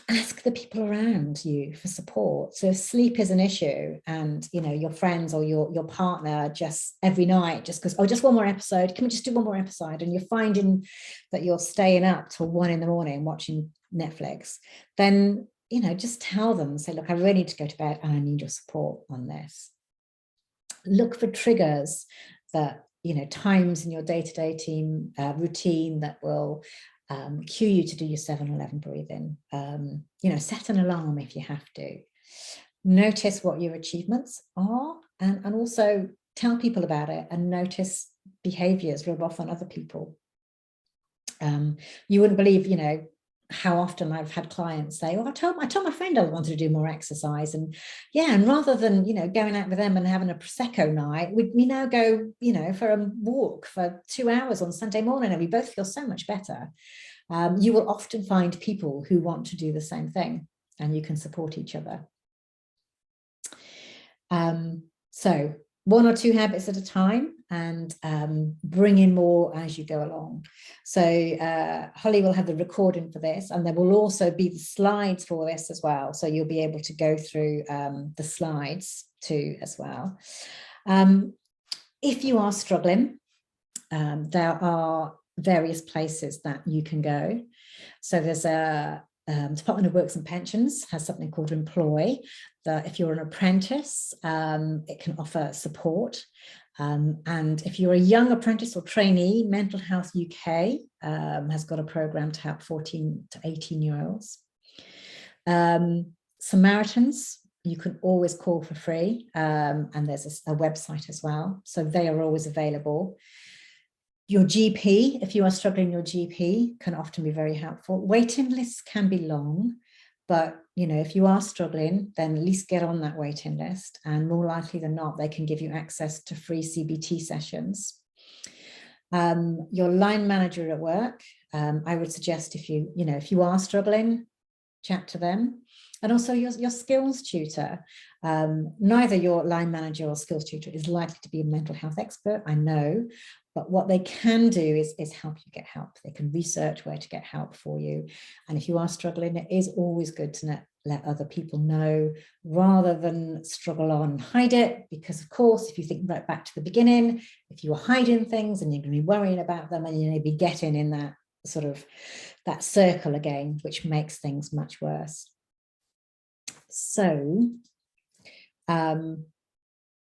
Ask the people around you for support. So if sleep is an issue and your friends or your partner just every night just goes, oh, just 1 more episode, can we just do 1 more episode, and you're finding that you're staying up till 1 in the morning watching Netflix, then just tell them, say, look, I really need to go to bed and I need your support on this. Look for triggers that, times in your day-to-day routine that will cue you to do your 7-11 breathing. Set an alarm if you have to. Notice what your achievements are, and also tell people about it, and notice behaviors rub off on other people. You wouldn't believe, how often I've had clients say, oh, I told my friend I wanted to do more exercise, and rather than going out with them and having a Prosecco night, we now go for a walk for 2 hours on Sunday morning, and we both feel so much better. You will often find people who want to do the same thing, and you can support each other. So 1 or 2 habits at a time, and bring in more as you go along. So Holly will have the recording for this, and there will also be the slides for this as well. So you'll be able to go through the slides too as well. If you are struggling, there are various places that you can go. So there's a Department of Works and Pensions has something called Employ, that if you're an apprentice, it can offer support. And if you're a young apprentice or trainee, Mental Health UK has got a program to help 14 to 18-year-olds. Samaritans, you can always call for free, and there's a website as well, so they are always available. Your GP, if you are struggling, your GP can often be very helpful. Waiting lists can be long, but if you are struggling, then at least get on that waiting list, and more likely than not, they can give you access to free CBT sessions. Your line manager at work, I would suggest if you are struggling, chat to them. And also your skills tutor. Neither your line manager or skills tutor is likely to be a mental health expert, I know, but what they can do is help you get help. They can research where to get help for you. And if you are struggling, it is always good to let other people know, rather than struggle on and hide it. Because of course, if you think right back to the beginning, if you are hiding things and you're going to be worrying about them, and you're going to be getting in that sort of that circle again, which makes things much worse. So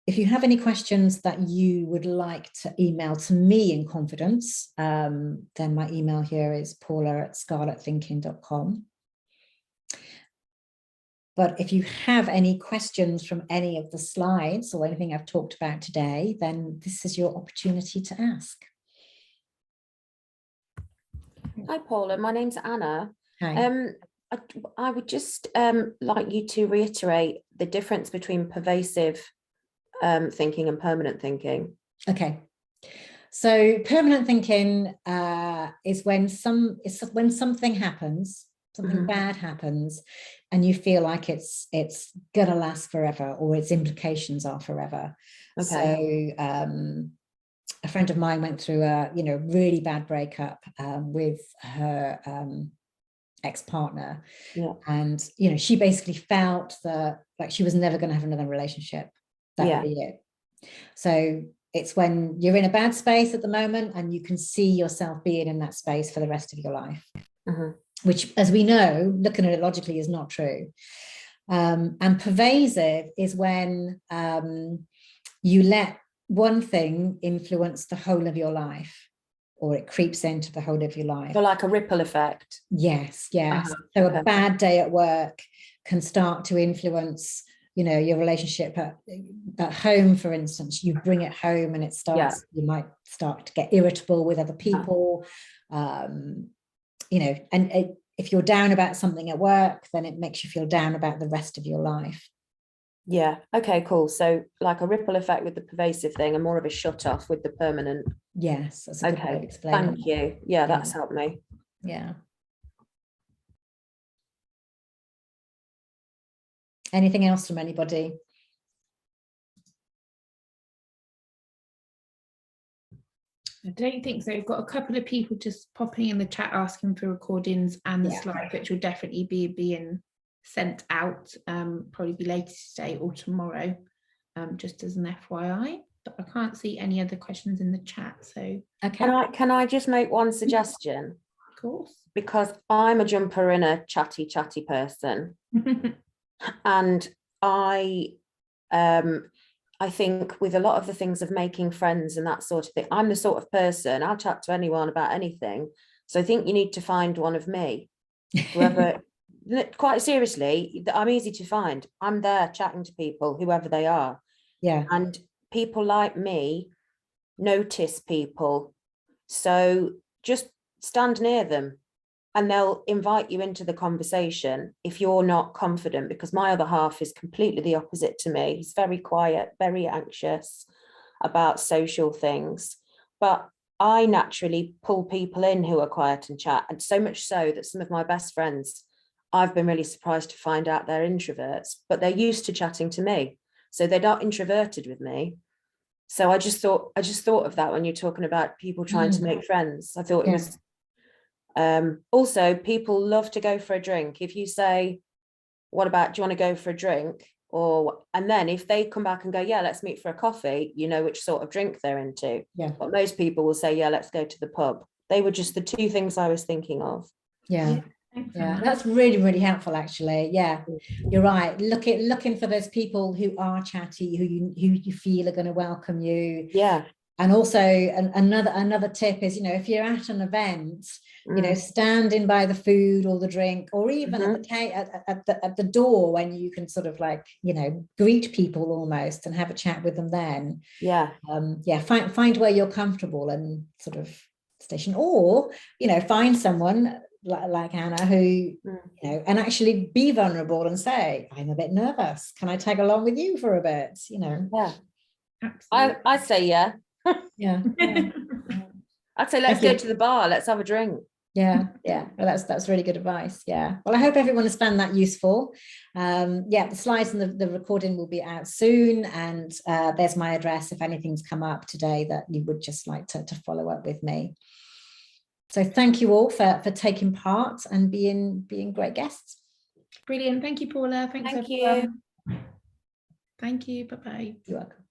if you have any questions that you would like to email to me in confidence, then my email here is paula@scarletthinking.com. But if you have any questions from any of the slides or anything I've talked about today, then this is your opportunity to ask. Hi, Paula. My name's Anna. Hi. I would just like you to reiterate the difference between pervasive thinking and permanent thinking. Okay. So permanent thinking is when something happens, something bad happens, and you feel like it's gonna last forever, or its implications are forever. Okay. So a friend of mine went through a really bad breakup with her ex-partner, and she basically felt that like she was never going to have another relationship. That would be it. So it's when you're in a bad space at the moment and you can see yourself being in that space for the rest of your life, which, as we know, looking at it logically, is not true. And pervasive is when you let one thing influence the whole of your life, or it creeps into the whole of your life. So like a ripple effect. Yes, yes. So a bad day at work can start to influence, your relationship at home, for instance. You bring it home and it starts, you might start to get irritable with other people, and if you're down about something at work, then it makes you feel down about the rest of your life. Yeah. Okay, cool. So like a ripple effect with the pervasive thing and more of a shut off with the permanent. Yes. That's a good way of explaining. Thank you. Yeah, that's helped me. Yeah. Anything else from anybody? I don't think so. We've got a couple of people just popping in the chat asking for recordings and the slides, which will definitely be being sent out, probably be later today or tomorrow, just as an FYI. But I can't see any other questions in the chat. So can I just make one suggestion? Of course. Because I'm a jumper in a chatty person. And I think with a lot of the things of making friends and that sort of thing, I'm the sort of person, I'll chat to anyone about anything. So I think you need to find one of me, whoever. Quite seriously, I'm easy to find. I'm there chatting to people, whoever they are. Yeah. And people like me notice people. So just stand near them and they'll invite you into the conversation if you're not confident, because my other half is completely the opposite to me. He's very quiet, very anxious about social things. But I naturally pull people in who are quiet and chat, and so much so that some of my best friends, I've been really surprised to find out they're introverts, but they're used to chatting to me. So they're not introverted with me. So I just thought of that when you're talking about people trying to make friends. I thought it was, also people love to go for a drink. If you say, what about, do you want to go for a drink? And then if they come back and go, yeah, let's meet for a coffee, you know which sort of drink they're into. Yeah. But most people will say, yeah, let's go to the pub. They were just the two things I was thinking of. Yeah. Yeah, that's really, really helpful, actually. Yeah, you're right. Looking for those people who are chatty, who you feel are going to welcome you. Yeah. And also another tip is, if you're at an event, standing by the food or the drink, or even at the door when you can sort of like, greet people almost and have a chat with them then. Yeah. Find where you're comfortable and sort of station, or, find someone like Anna who, and actually be vulnerable and say, I'm a bit nervous. Can I tag along with you for a bit? Yeah. Absolutely. I say, yeah. Yeah. I'd say, let's go to the bar. Let's have a drink. Yeah. Well, that's really good advice. Yeah. Well, I hope everyone has found that useful. The slides and the recording will be out soon. And there's my address if anything's come up today that you would just like to follow up with me. So thank you all for taking part and being great guests. Brilliant. Thank you, Paula. Thanks, Thank everyone. you. Thank you. Bye-bye. You're welcome.